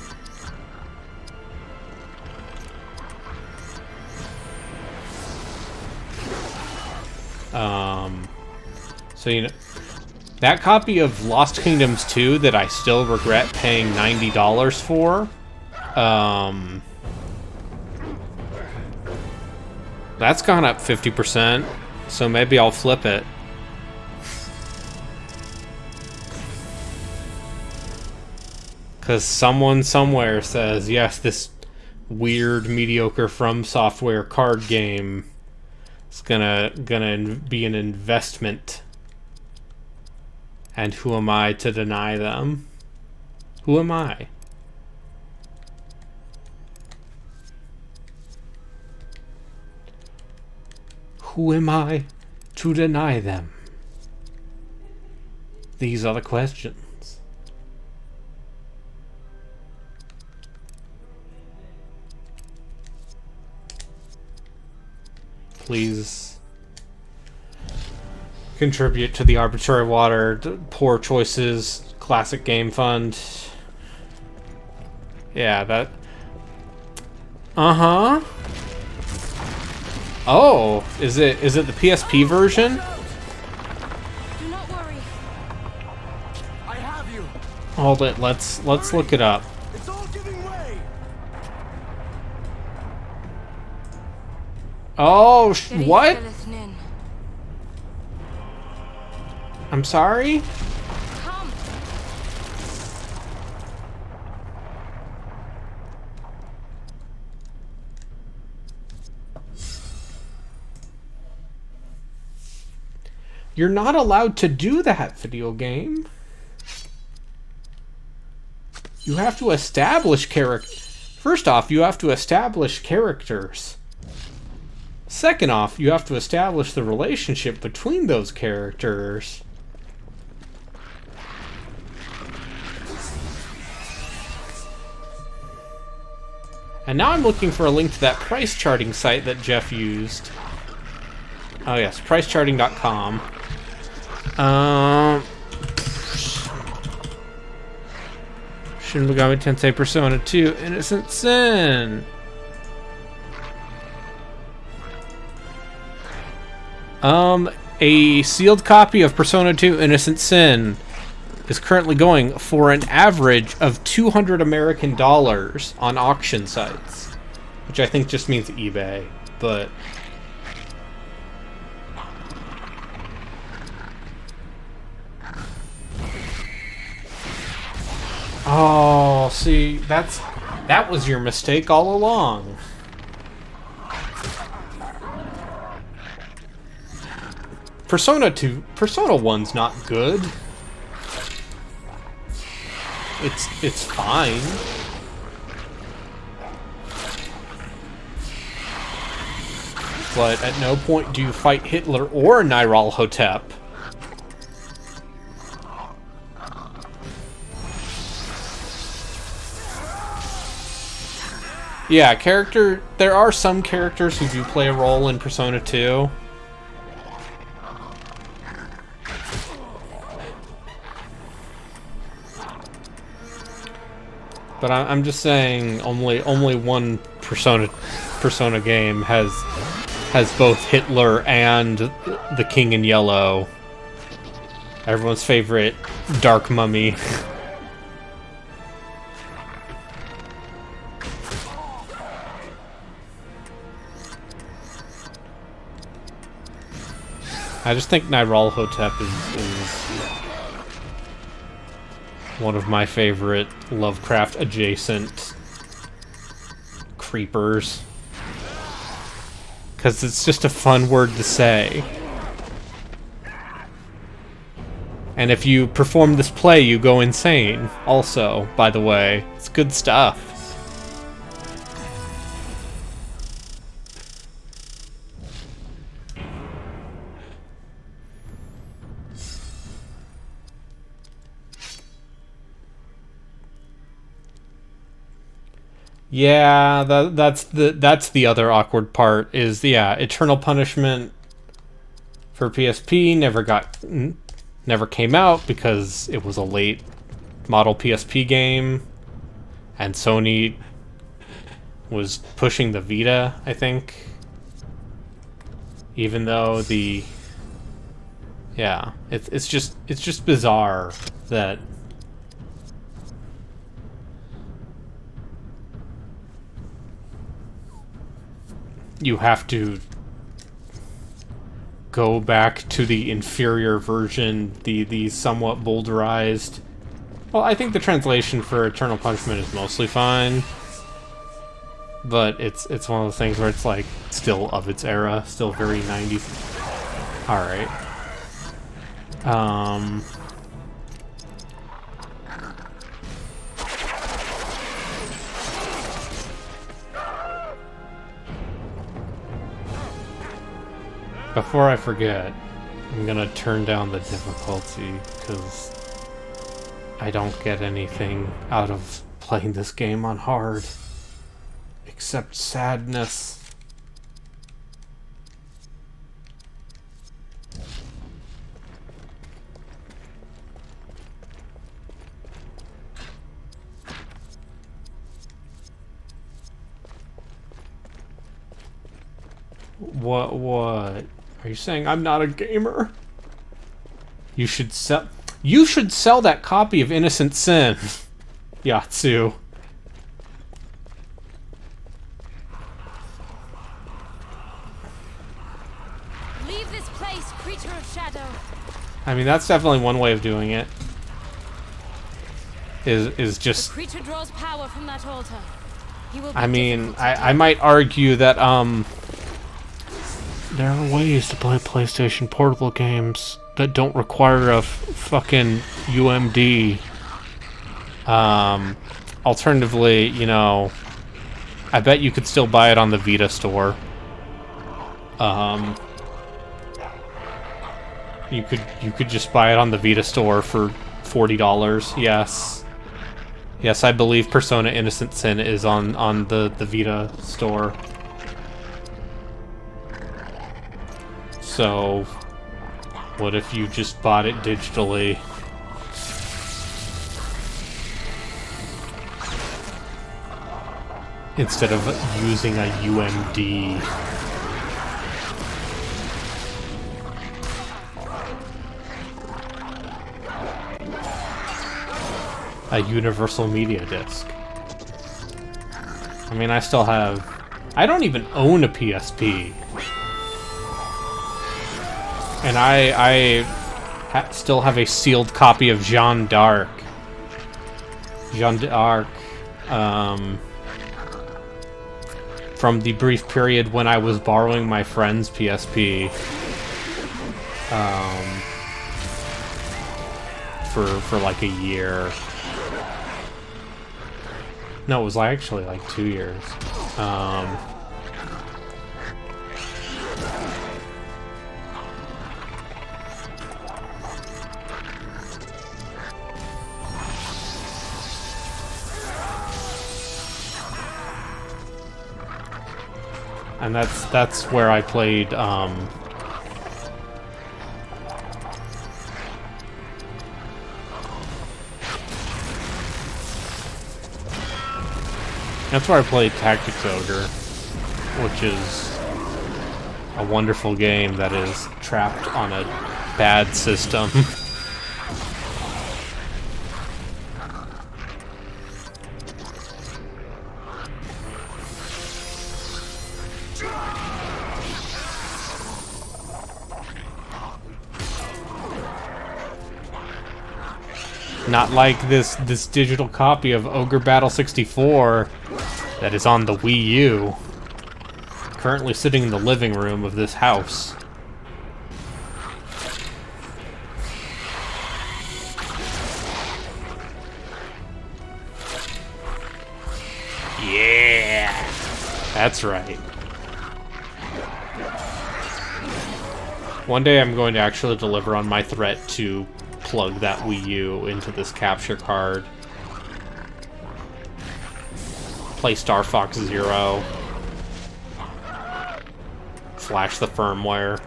So, you know, that copy of Lost Kingdoms 2 that I still regret paying $90 for, that's gone up 50%, so maybe I'll flip it. Because someone somewhere says, yes, this weird, mediocre From Software card game is gonna be an investment. And who am I to deny them? Who am I? Who am I to deny them? These are the questions. Please contribute to the Arbitrary Water Poor Choices Classic Game Fund. Yeah, that... Uh-huh. Oh, is it the PSP version? Do not worry. I have you. Hold it, let's look it up. It's all giving way. Oh, what? Lilith Nin. I'm sorry? Come. You're not allowed to do that, video game. You have to establish First off, you have to establish characters. Second off, you have to establish the relationship between those characters. And now I'm looking for a link to that price charting site that Jeff used. Oh yes, pricecharting.com. Shin Megami Tensei Persona 2 Innocent Sin. A sealed copy of Persona 2 Innocent Sin is currently going for an average of $200 American on auction sites, which I think just means eBay, but oh, see, that was your mistake all along. Persona 1's not good. It's fine. But at no point do you fight Hitler or Nyarlathotep. Yeah, there are some characters who do play a role in Persona 2. But I'm just saying, only one Persona game has both Hitler and the King in Yellow. Everyone's favorite Dark Mummy. I just think Nyarlathotep is one of my favorite Lovecraft adjacent creepers. Because it's just a fun word to say. And if you perform this play, you go insane. Also, by the way, it's good stuff. Yeah, that's the other awkward part is, yeah, Eternal Punishment for PSP never came out because it was a late model PSP game, and Sony was pushing the Vita, I think. Even though it's just bizarre that you have to go back to the inferior version, the somewhat boulderized. Well, I think the translation for Eternal Punishment is mostly fine, but it's one of the things where it's like still of its era, still very 90s. All right. Before I forget, I'm gonna turn down the difficulty, because I don't get anything out of playing this game on hard, except sadness. What? Are you saying I'm not a gamer? You should sell that copy of Innocent Sin, Yatsu. Leave this place, creature of shadow. I mean, that's definitely one way of doing it. Is just. The creature draws power from that altar. He will be I mean, difficult to I might argue that there are ways to play PlayStation Portable games that don't require a fucking UMD. Alternatively, you know, I bet you could still buy it on the Vita store. You could just buy it on the Vita store for $40. Yes, I believe Persona Innocent Sin is on the Vita store. So, what if you just bought it digitally? Instead of using a UMD. a universal media disc. I mean, I still have... I don't even own a PSP. And I still have a sealed copy of Jeanne d'Arc. Jeanne d'Arc, from the brief period when I was borrowing my friend's PSP. For like a year. No, it was actually like 2 years. And that's where I played that's where I played Tactics Ogre, which is a wonderful game that is trapped on a bad system. Not like this digital copy of Ogre Battle 64 that is on the Wii U, currently sitting in the living room of this house. Yeah, that's right. One day I'm going to actually deliver on my threat to plug that Wii U into this capture card. Play Star Fox Zero. Flash the firmware.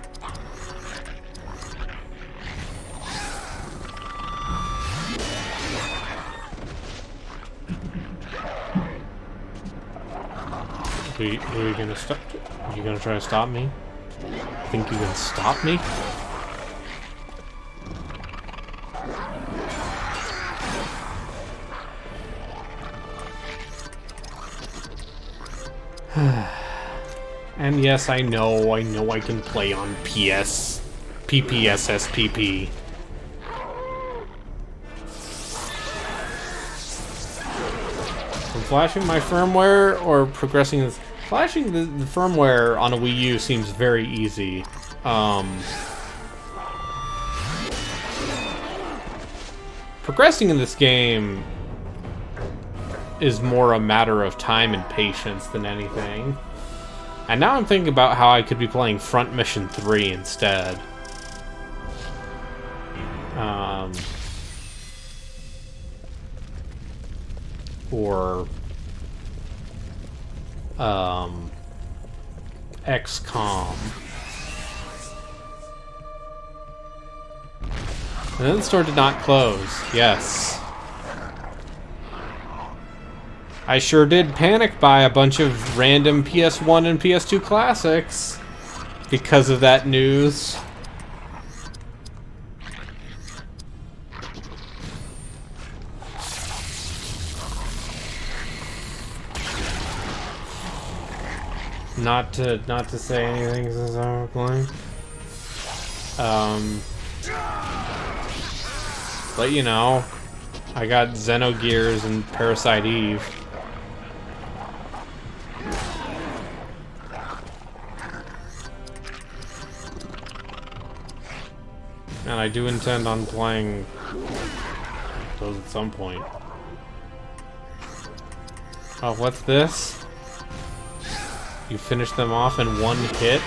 Are you gonna stop? Are you gonna try to stop me? Think you can stop me? And yes, I know I can play on PPSSPP. From flashing my firmware or progressing this? Flashing the firmware on a Wii U seems very easy. Progressing in this game is more a matter of time and patience than anything. And now I'm thinking about how I could be playing Front Mission 3 instead. Or XCOM. And then the store did not close. Yes. I sure did panic buy a bunch of random PS1 and PS2 classics because of that news. Not to say anything since I'm playing. But you know, I got Xenogears and Parasite Eve. And I do intend on playing those at some point. Oh, what's this? You finish them off in one hit?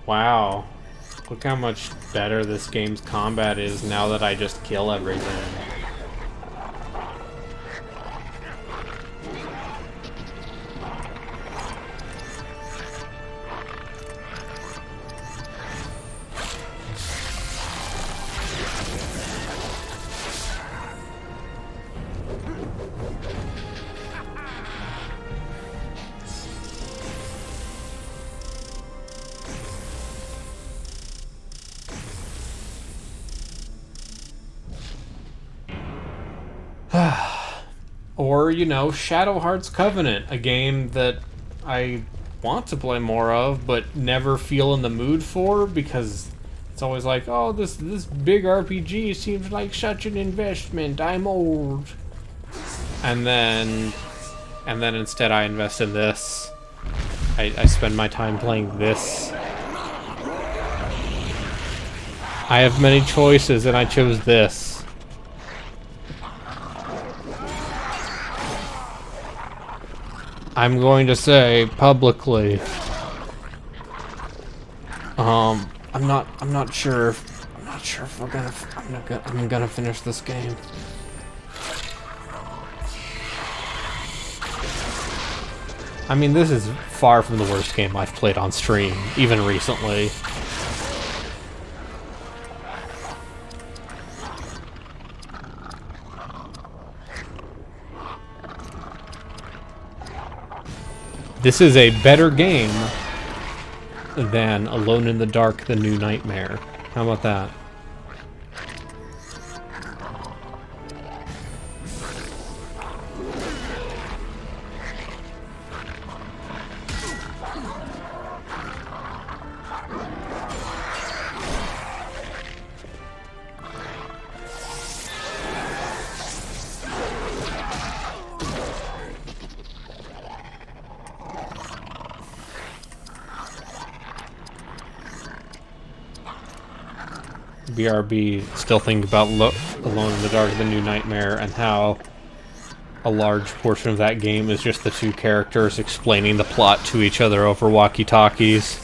Wow. Look how much better this game's combat is now that I just kill everything. Or, you know, Shadow Hearts Covenant, a game that I want to play more of, but never feel in the mood for, because it's always like, oh, this big RPG seems like such an investment, I'm old. And then instead I invest in this. I spend my time playing this. I have many choices, and I chose this. I'm going to say publicly. I'm not sure. I'm not sure if I'm gonna finish this game. I mean, this is far from the worst game I've played on stream, even recently. This is a better game than Alone in the Dark: The New Nightmare. How about that? BRB still think about Alone in the Dark: The New Nightmare and how a large portion of that game is just the two characters explaining the plot to each other over walkie-talkies.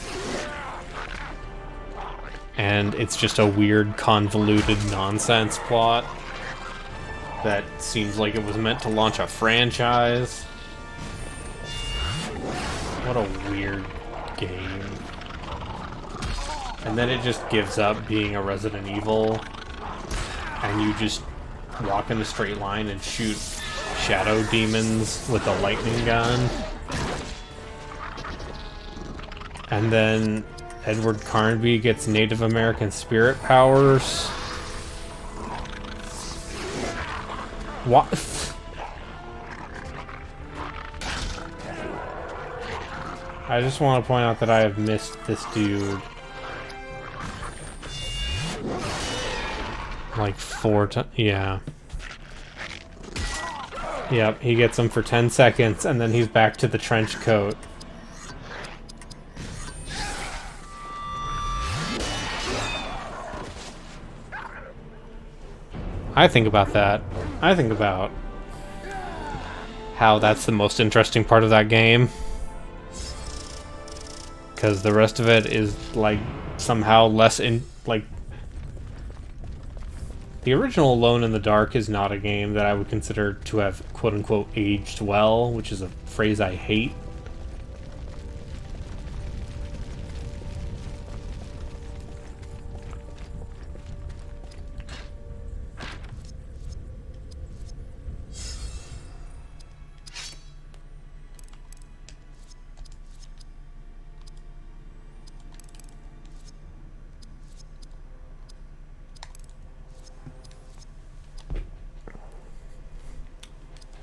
And it's just a weird, convoluted nonsense plot that seems like it was meant to launch a franchise. What a weird game. And then it just gives up being a Resident Evil, and you just walk in a straight line and shoot shadow demons with a lightning gun. And then Edward Carnby gets Native American spirit powers. What? I just want to point out that I have missed this dude like 4 times. Yeah. Yep, he gets him for 10 seconds, and then he's back to the trench coat. I think about that. I think about how that's the most interesting part of that game. Because the rest of it is, like, somehow less like... The original Alone in the Dark is not a game that I would consider to have, quote-unquote, aged well, which is a phrase I hate.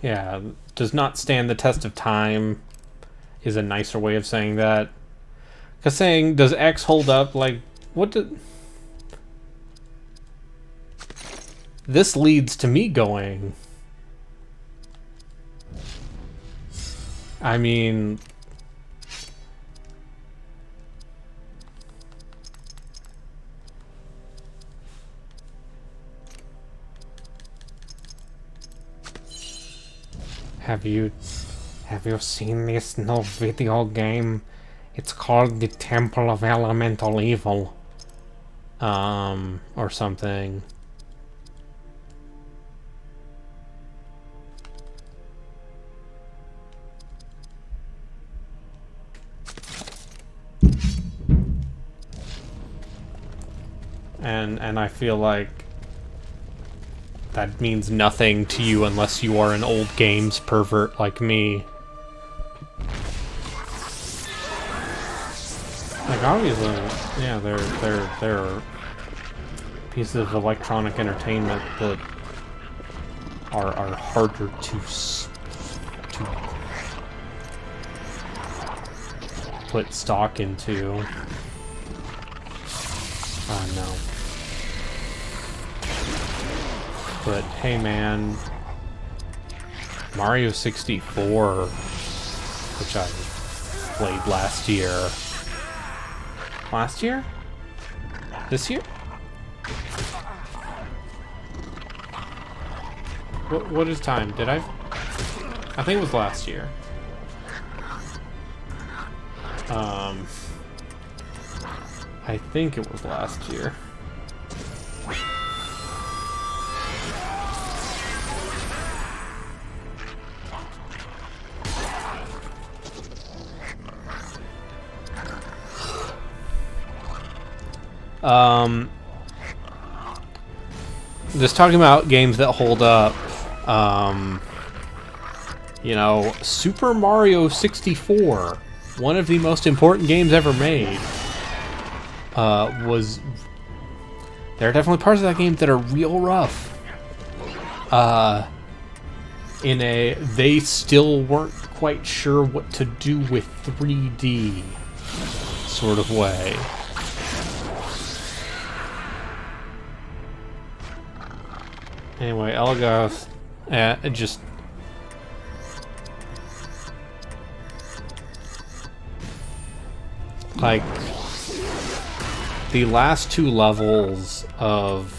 Yeah, does not stand the test of time is a nicer way of saying that. Because saying, does X hold up? Like, what did... This leads to me going... I mean... Have you seen this new video game? It's called The Temple of Elemental Evil. Or something. And I feel like that means nothing to you unless you are an old games pervert like me. Like, obviously, yeah, they're pieces of electronic entertainment that are harder to put stock into. No. But hey man, Mario 64, which I played last year. Last year? This year? What is time? Did I think it was last year. I think it was last year. Just talking about games that hold up. You know, Super Mario 64, one of the most important games ever made, was... There are definitely parts of that game that are real rough. They still weren't quite sure what to do with 3D sort of way. Anyway, Elgoth, just... like, the last two levels of,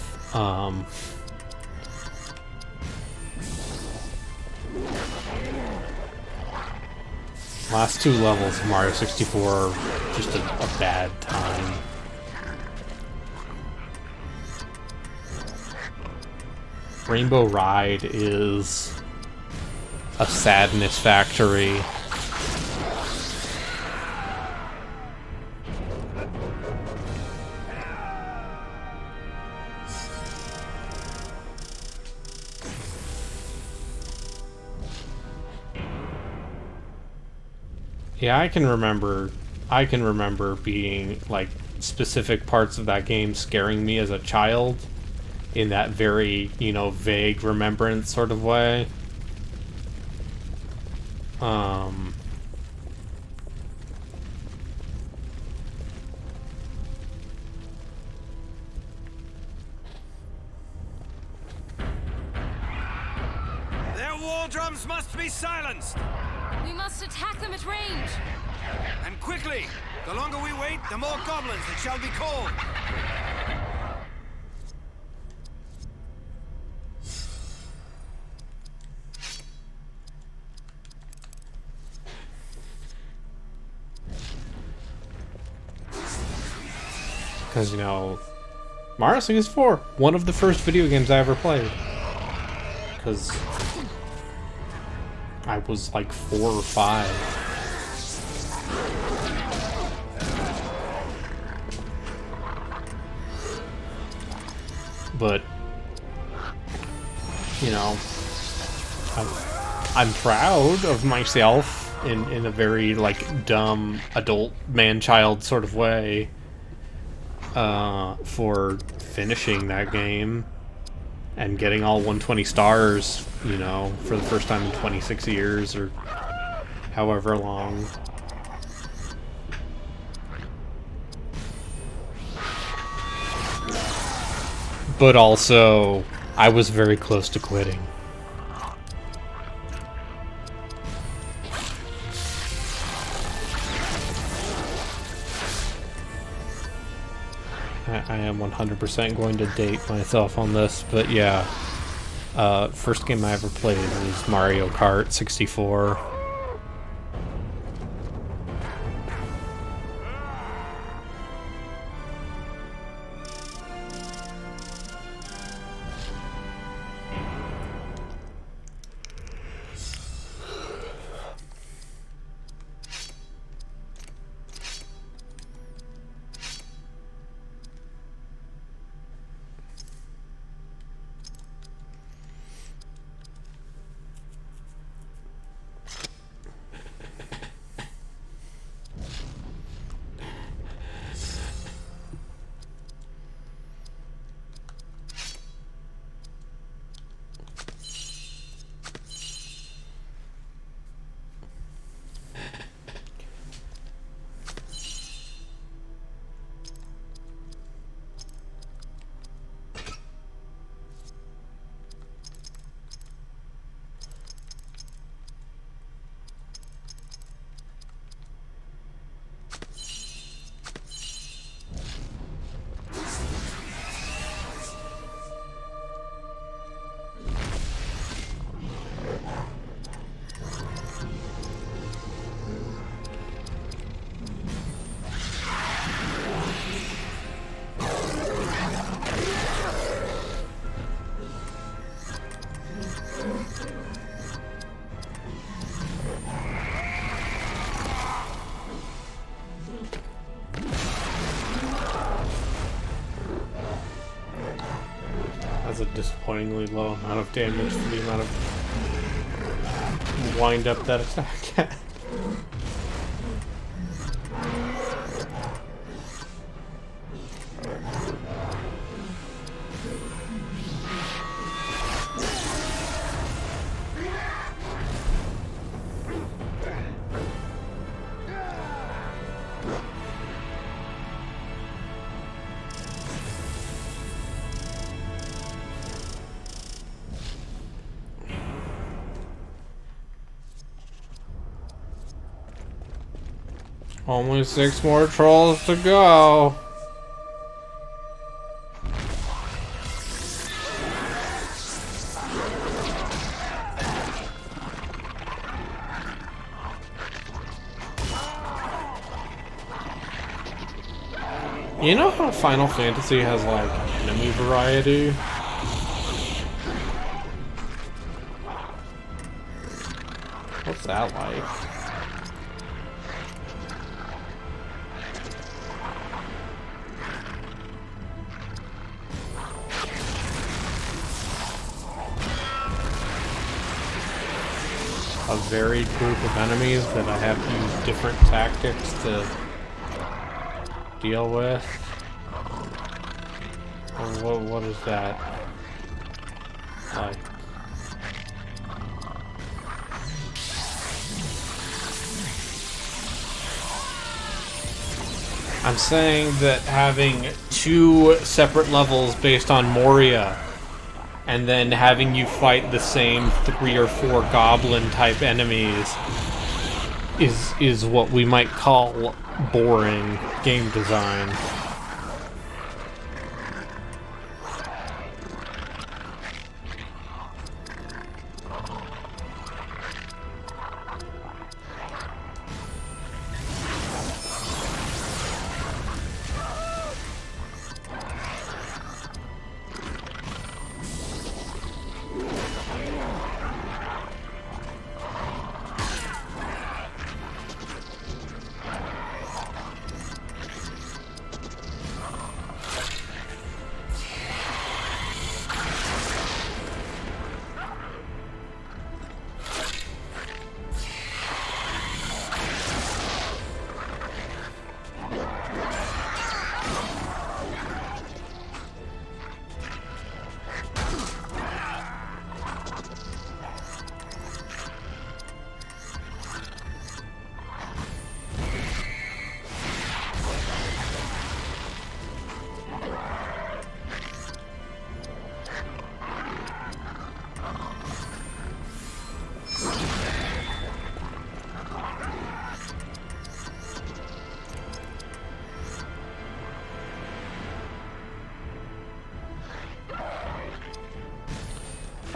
last two levels of Mario 64 are just a bad time. Rainbow Ride is a sadness factory. Yeah, I can remember being, like, specific parts of that game scaring me as a child in that very, you know, vague remembrance sort of way. Their war drums must be silenced! We must attack them at range. And quickly! The longer we wait, the more goblins that shall be called! Because, you know, Mario 64, one of the first video games I ever played. Because I was like 4 or 5. But, you know, I'm proud of myself in a very, like, dumb adult man-child sort of way for finishing that game and getting all 120 stars, you know, for the first time in 26 years or however long. But also, I was very close to quitting. I am 100% going to date myself on this, but yeah. First game I ever played was Mario Kart 64. disappointingly low amount of damage for the amount of wind up that attack had. Only 6 more trolls to go. You know how Final Fantasy has like enemy variety? What's that like? A varied group of enemies that I have to use different tactics to deal with. Or what is that like? I'm saying that having 2 separate levels based on Moria and then having you fight the same 3 or 4 goblin type enemies is what we might call boring game design.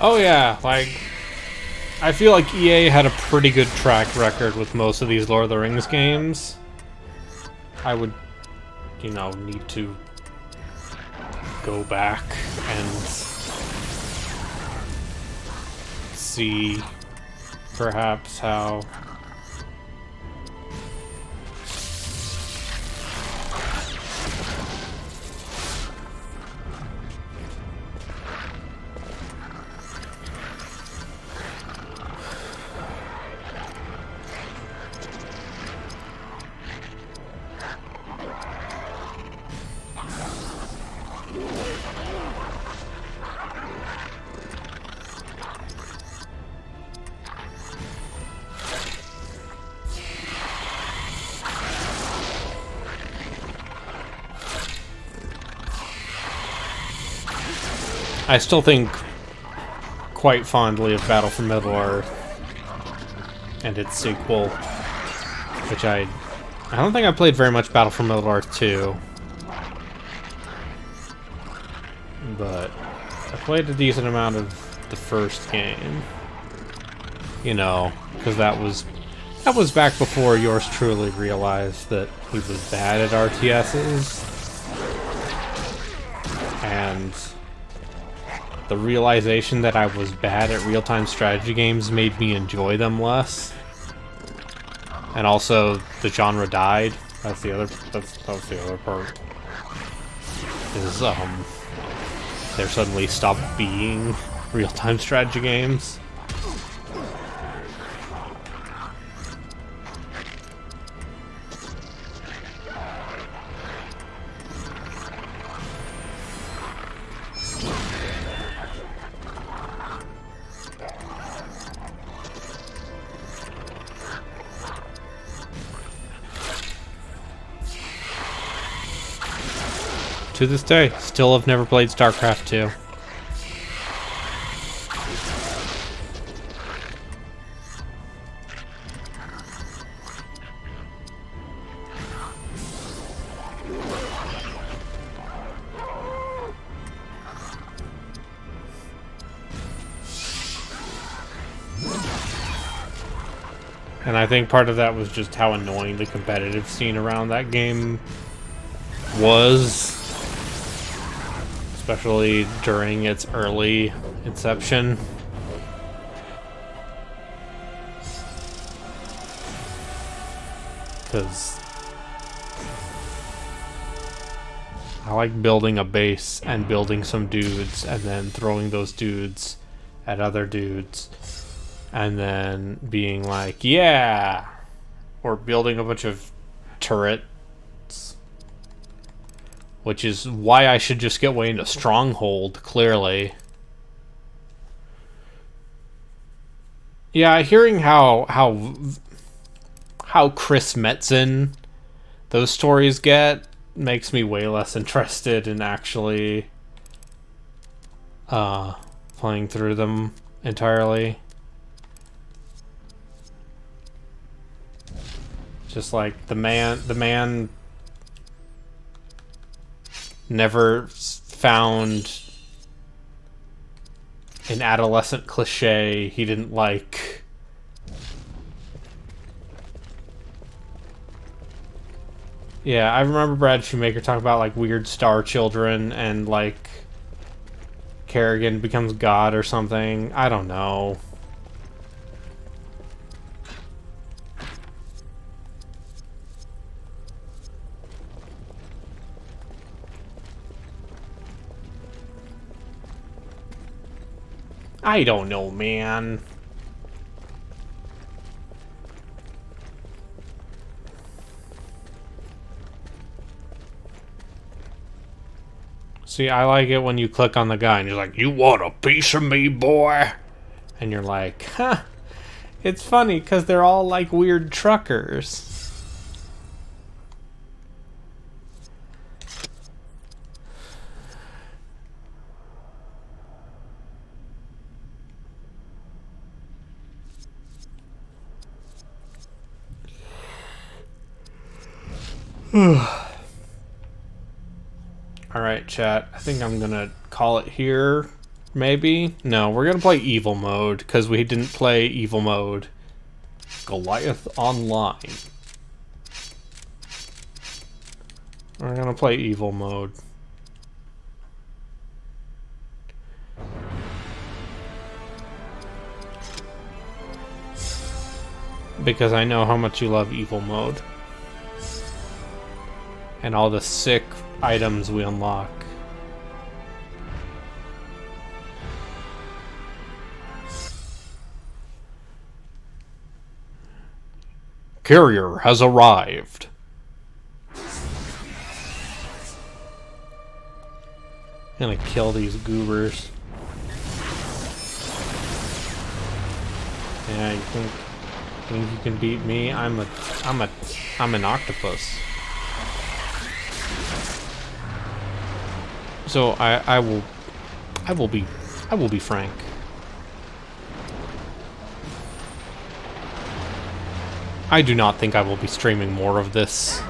Oh yeah, like, I feel like EA had a pretty good track record with most of these Lord of the Rings games. I would, you know, need to go back and see perhaps how I still think quite fondly of Battle for Middle-earth and its sequel, which I don't think I played very much Battle for Middle-earth 2, but I played a decent amount of the first game, you know, because that was back before yours truly realized that he was bad at RTSs, and the realization that I was bad at real-time strategy games made me enjoy them less. And also, the genre died. That's the other part. Is they're suddenly stopped being real-time strategy games. To this day, still have never played StarCraft 2. And I think part of that was just how annoying the competitive scene around that game was. Especially during its early inception. Because I like building a base and building some dudes and then throwing those dudes at other dudes and then being like, yeah! Or building a bunch of turrets. Which is why I should just get way into Stronghold, clearly. Yeah, hearing how Chris Metzen those stories get makes me way less interested in actually playing through them entirely. Just like the man never found an adolescent cliche he didn't like. Yeah, I remember Brad Shoemaker talking about like weird star children and like Kerrigan becomes God or something. I don't know. I don't know, man. See, I like it when you click on the guy and you're like, "You want a piece of me, boy?" And you're like, "Huh." It's funny because they're all like weird truckers. Alright, chat. I think I'm gonna call it here. Maybe? No, we're gonna play Evil Mode, because we didn't play Evil Mode. Goliath Online. We're gonna play Evil Mode. Because I know how much you love Evil Mode. And all the sick items we unlock. Carrier has arrived. I'm gonna kill these goobers. Yeah, you think you can beat me? I'm an octopus. So I will be frank. I do not think I will be streaming more of this.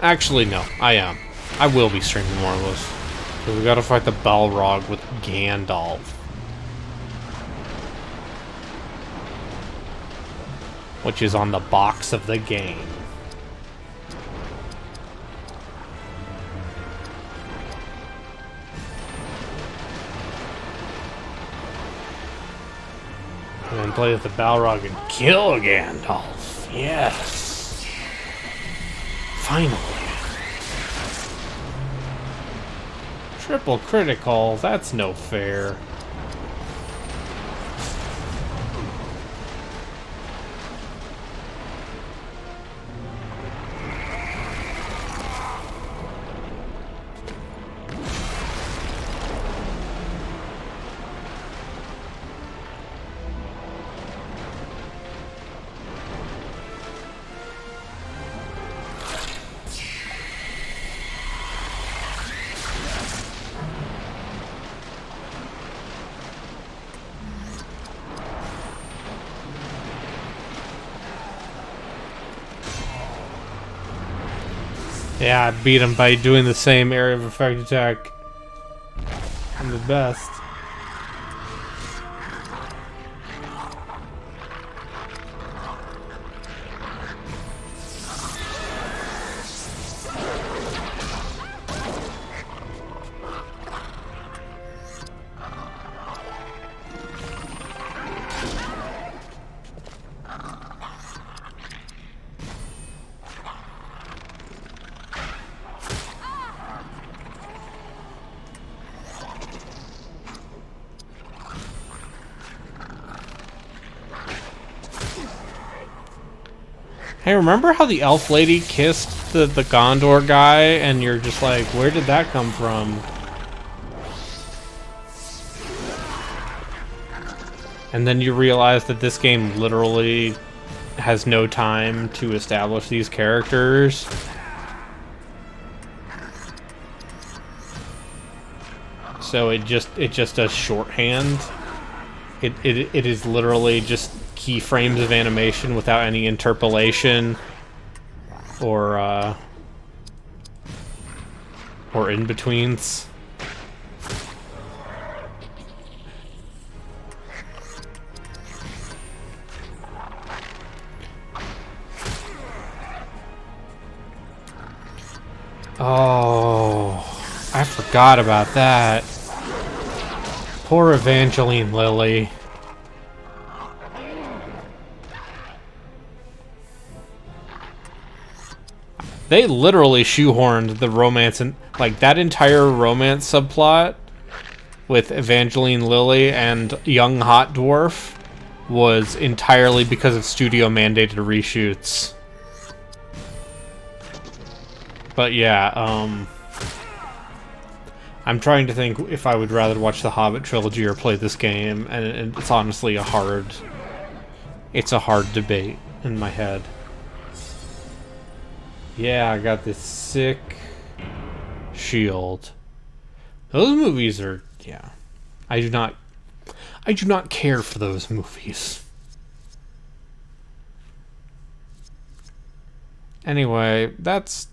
Actually, no, I am. I will be streaming more of this. Because we gotta fight the Balrog with Gandalf. Which is on the box of the game. And then play with the Balrog and kill Gandalf. Yes. Finally. Triple critical, that's no fair. Yeah, I beat him by doing the same area of effect attack. I'm the best. Hey, remember how the elf lady kissed the Gondor guy and you're just like, where did that come from? And then you realize that this game literally has no time to establish these characters. So it just does shorthand. It is literally just keyframes of animation without any interpolation or in-betweens. Oh, I forgot about that. Poor Evangeline Lilly. They literally shoehorned the romance and like that entire romance subplot with Evangeline Lilly and young hot dwarf was entirely because of studio mandated reshoots. But yeah, I'm trying to think if I would rather watch the Hobbit trilogy or play this game, and it's honestly a hard debate in my head. Yeah, I got this sick shield. Those movies are, yeah. I do not care for those movies. Anyway, that's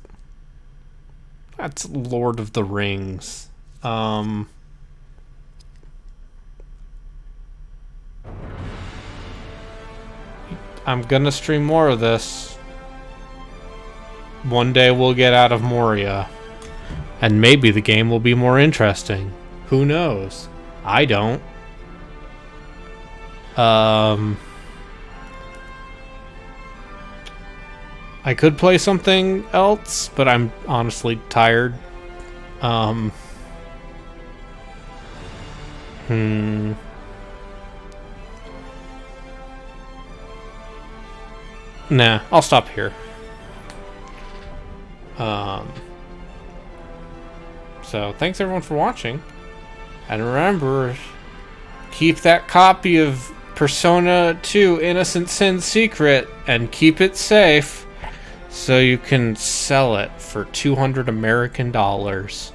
Lord of the Rings. I'm gonna stream more of this. One day we'll get out of Moria, and maybe the game will be more interesting. Who knows? I don't. I could play something else, but I'm honestly tired. Nah, I'll stop here. So thanks everyone for watching, and remember, keep that copy of Persona 2 Innocent Sin secret and keep it safe so you can sell it for $200 American. Bye.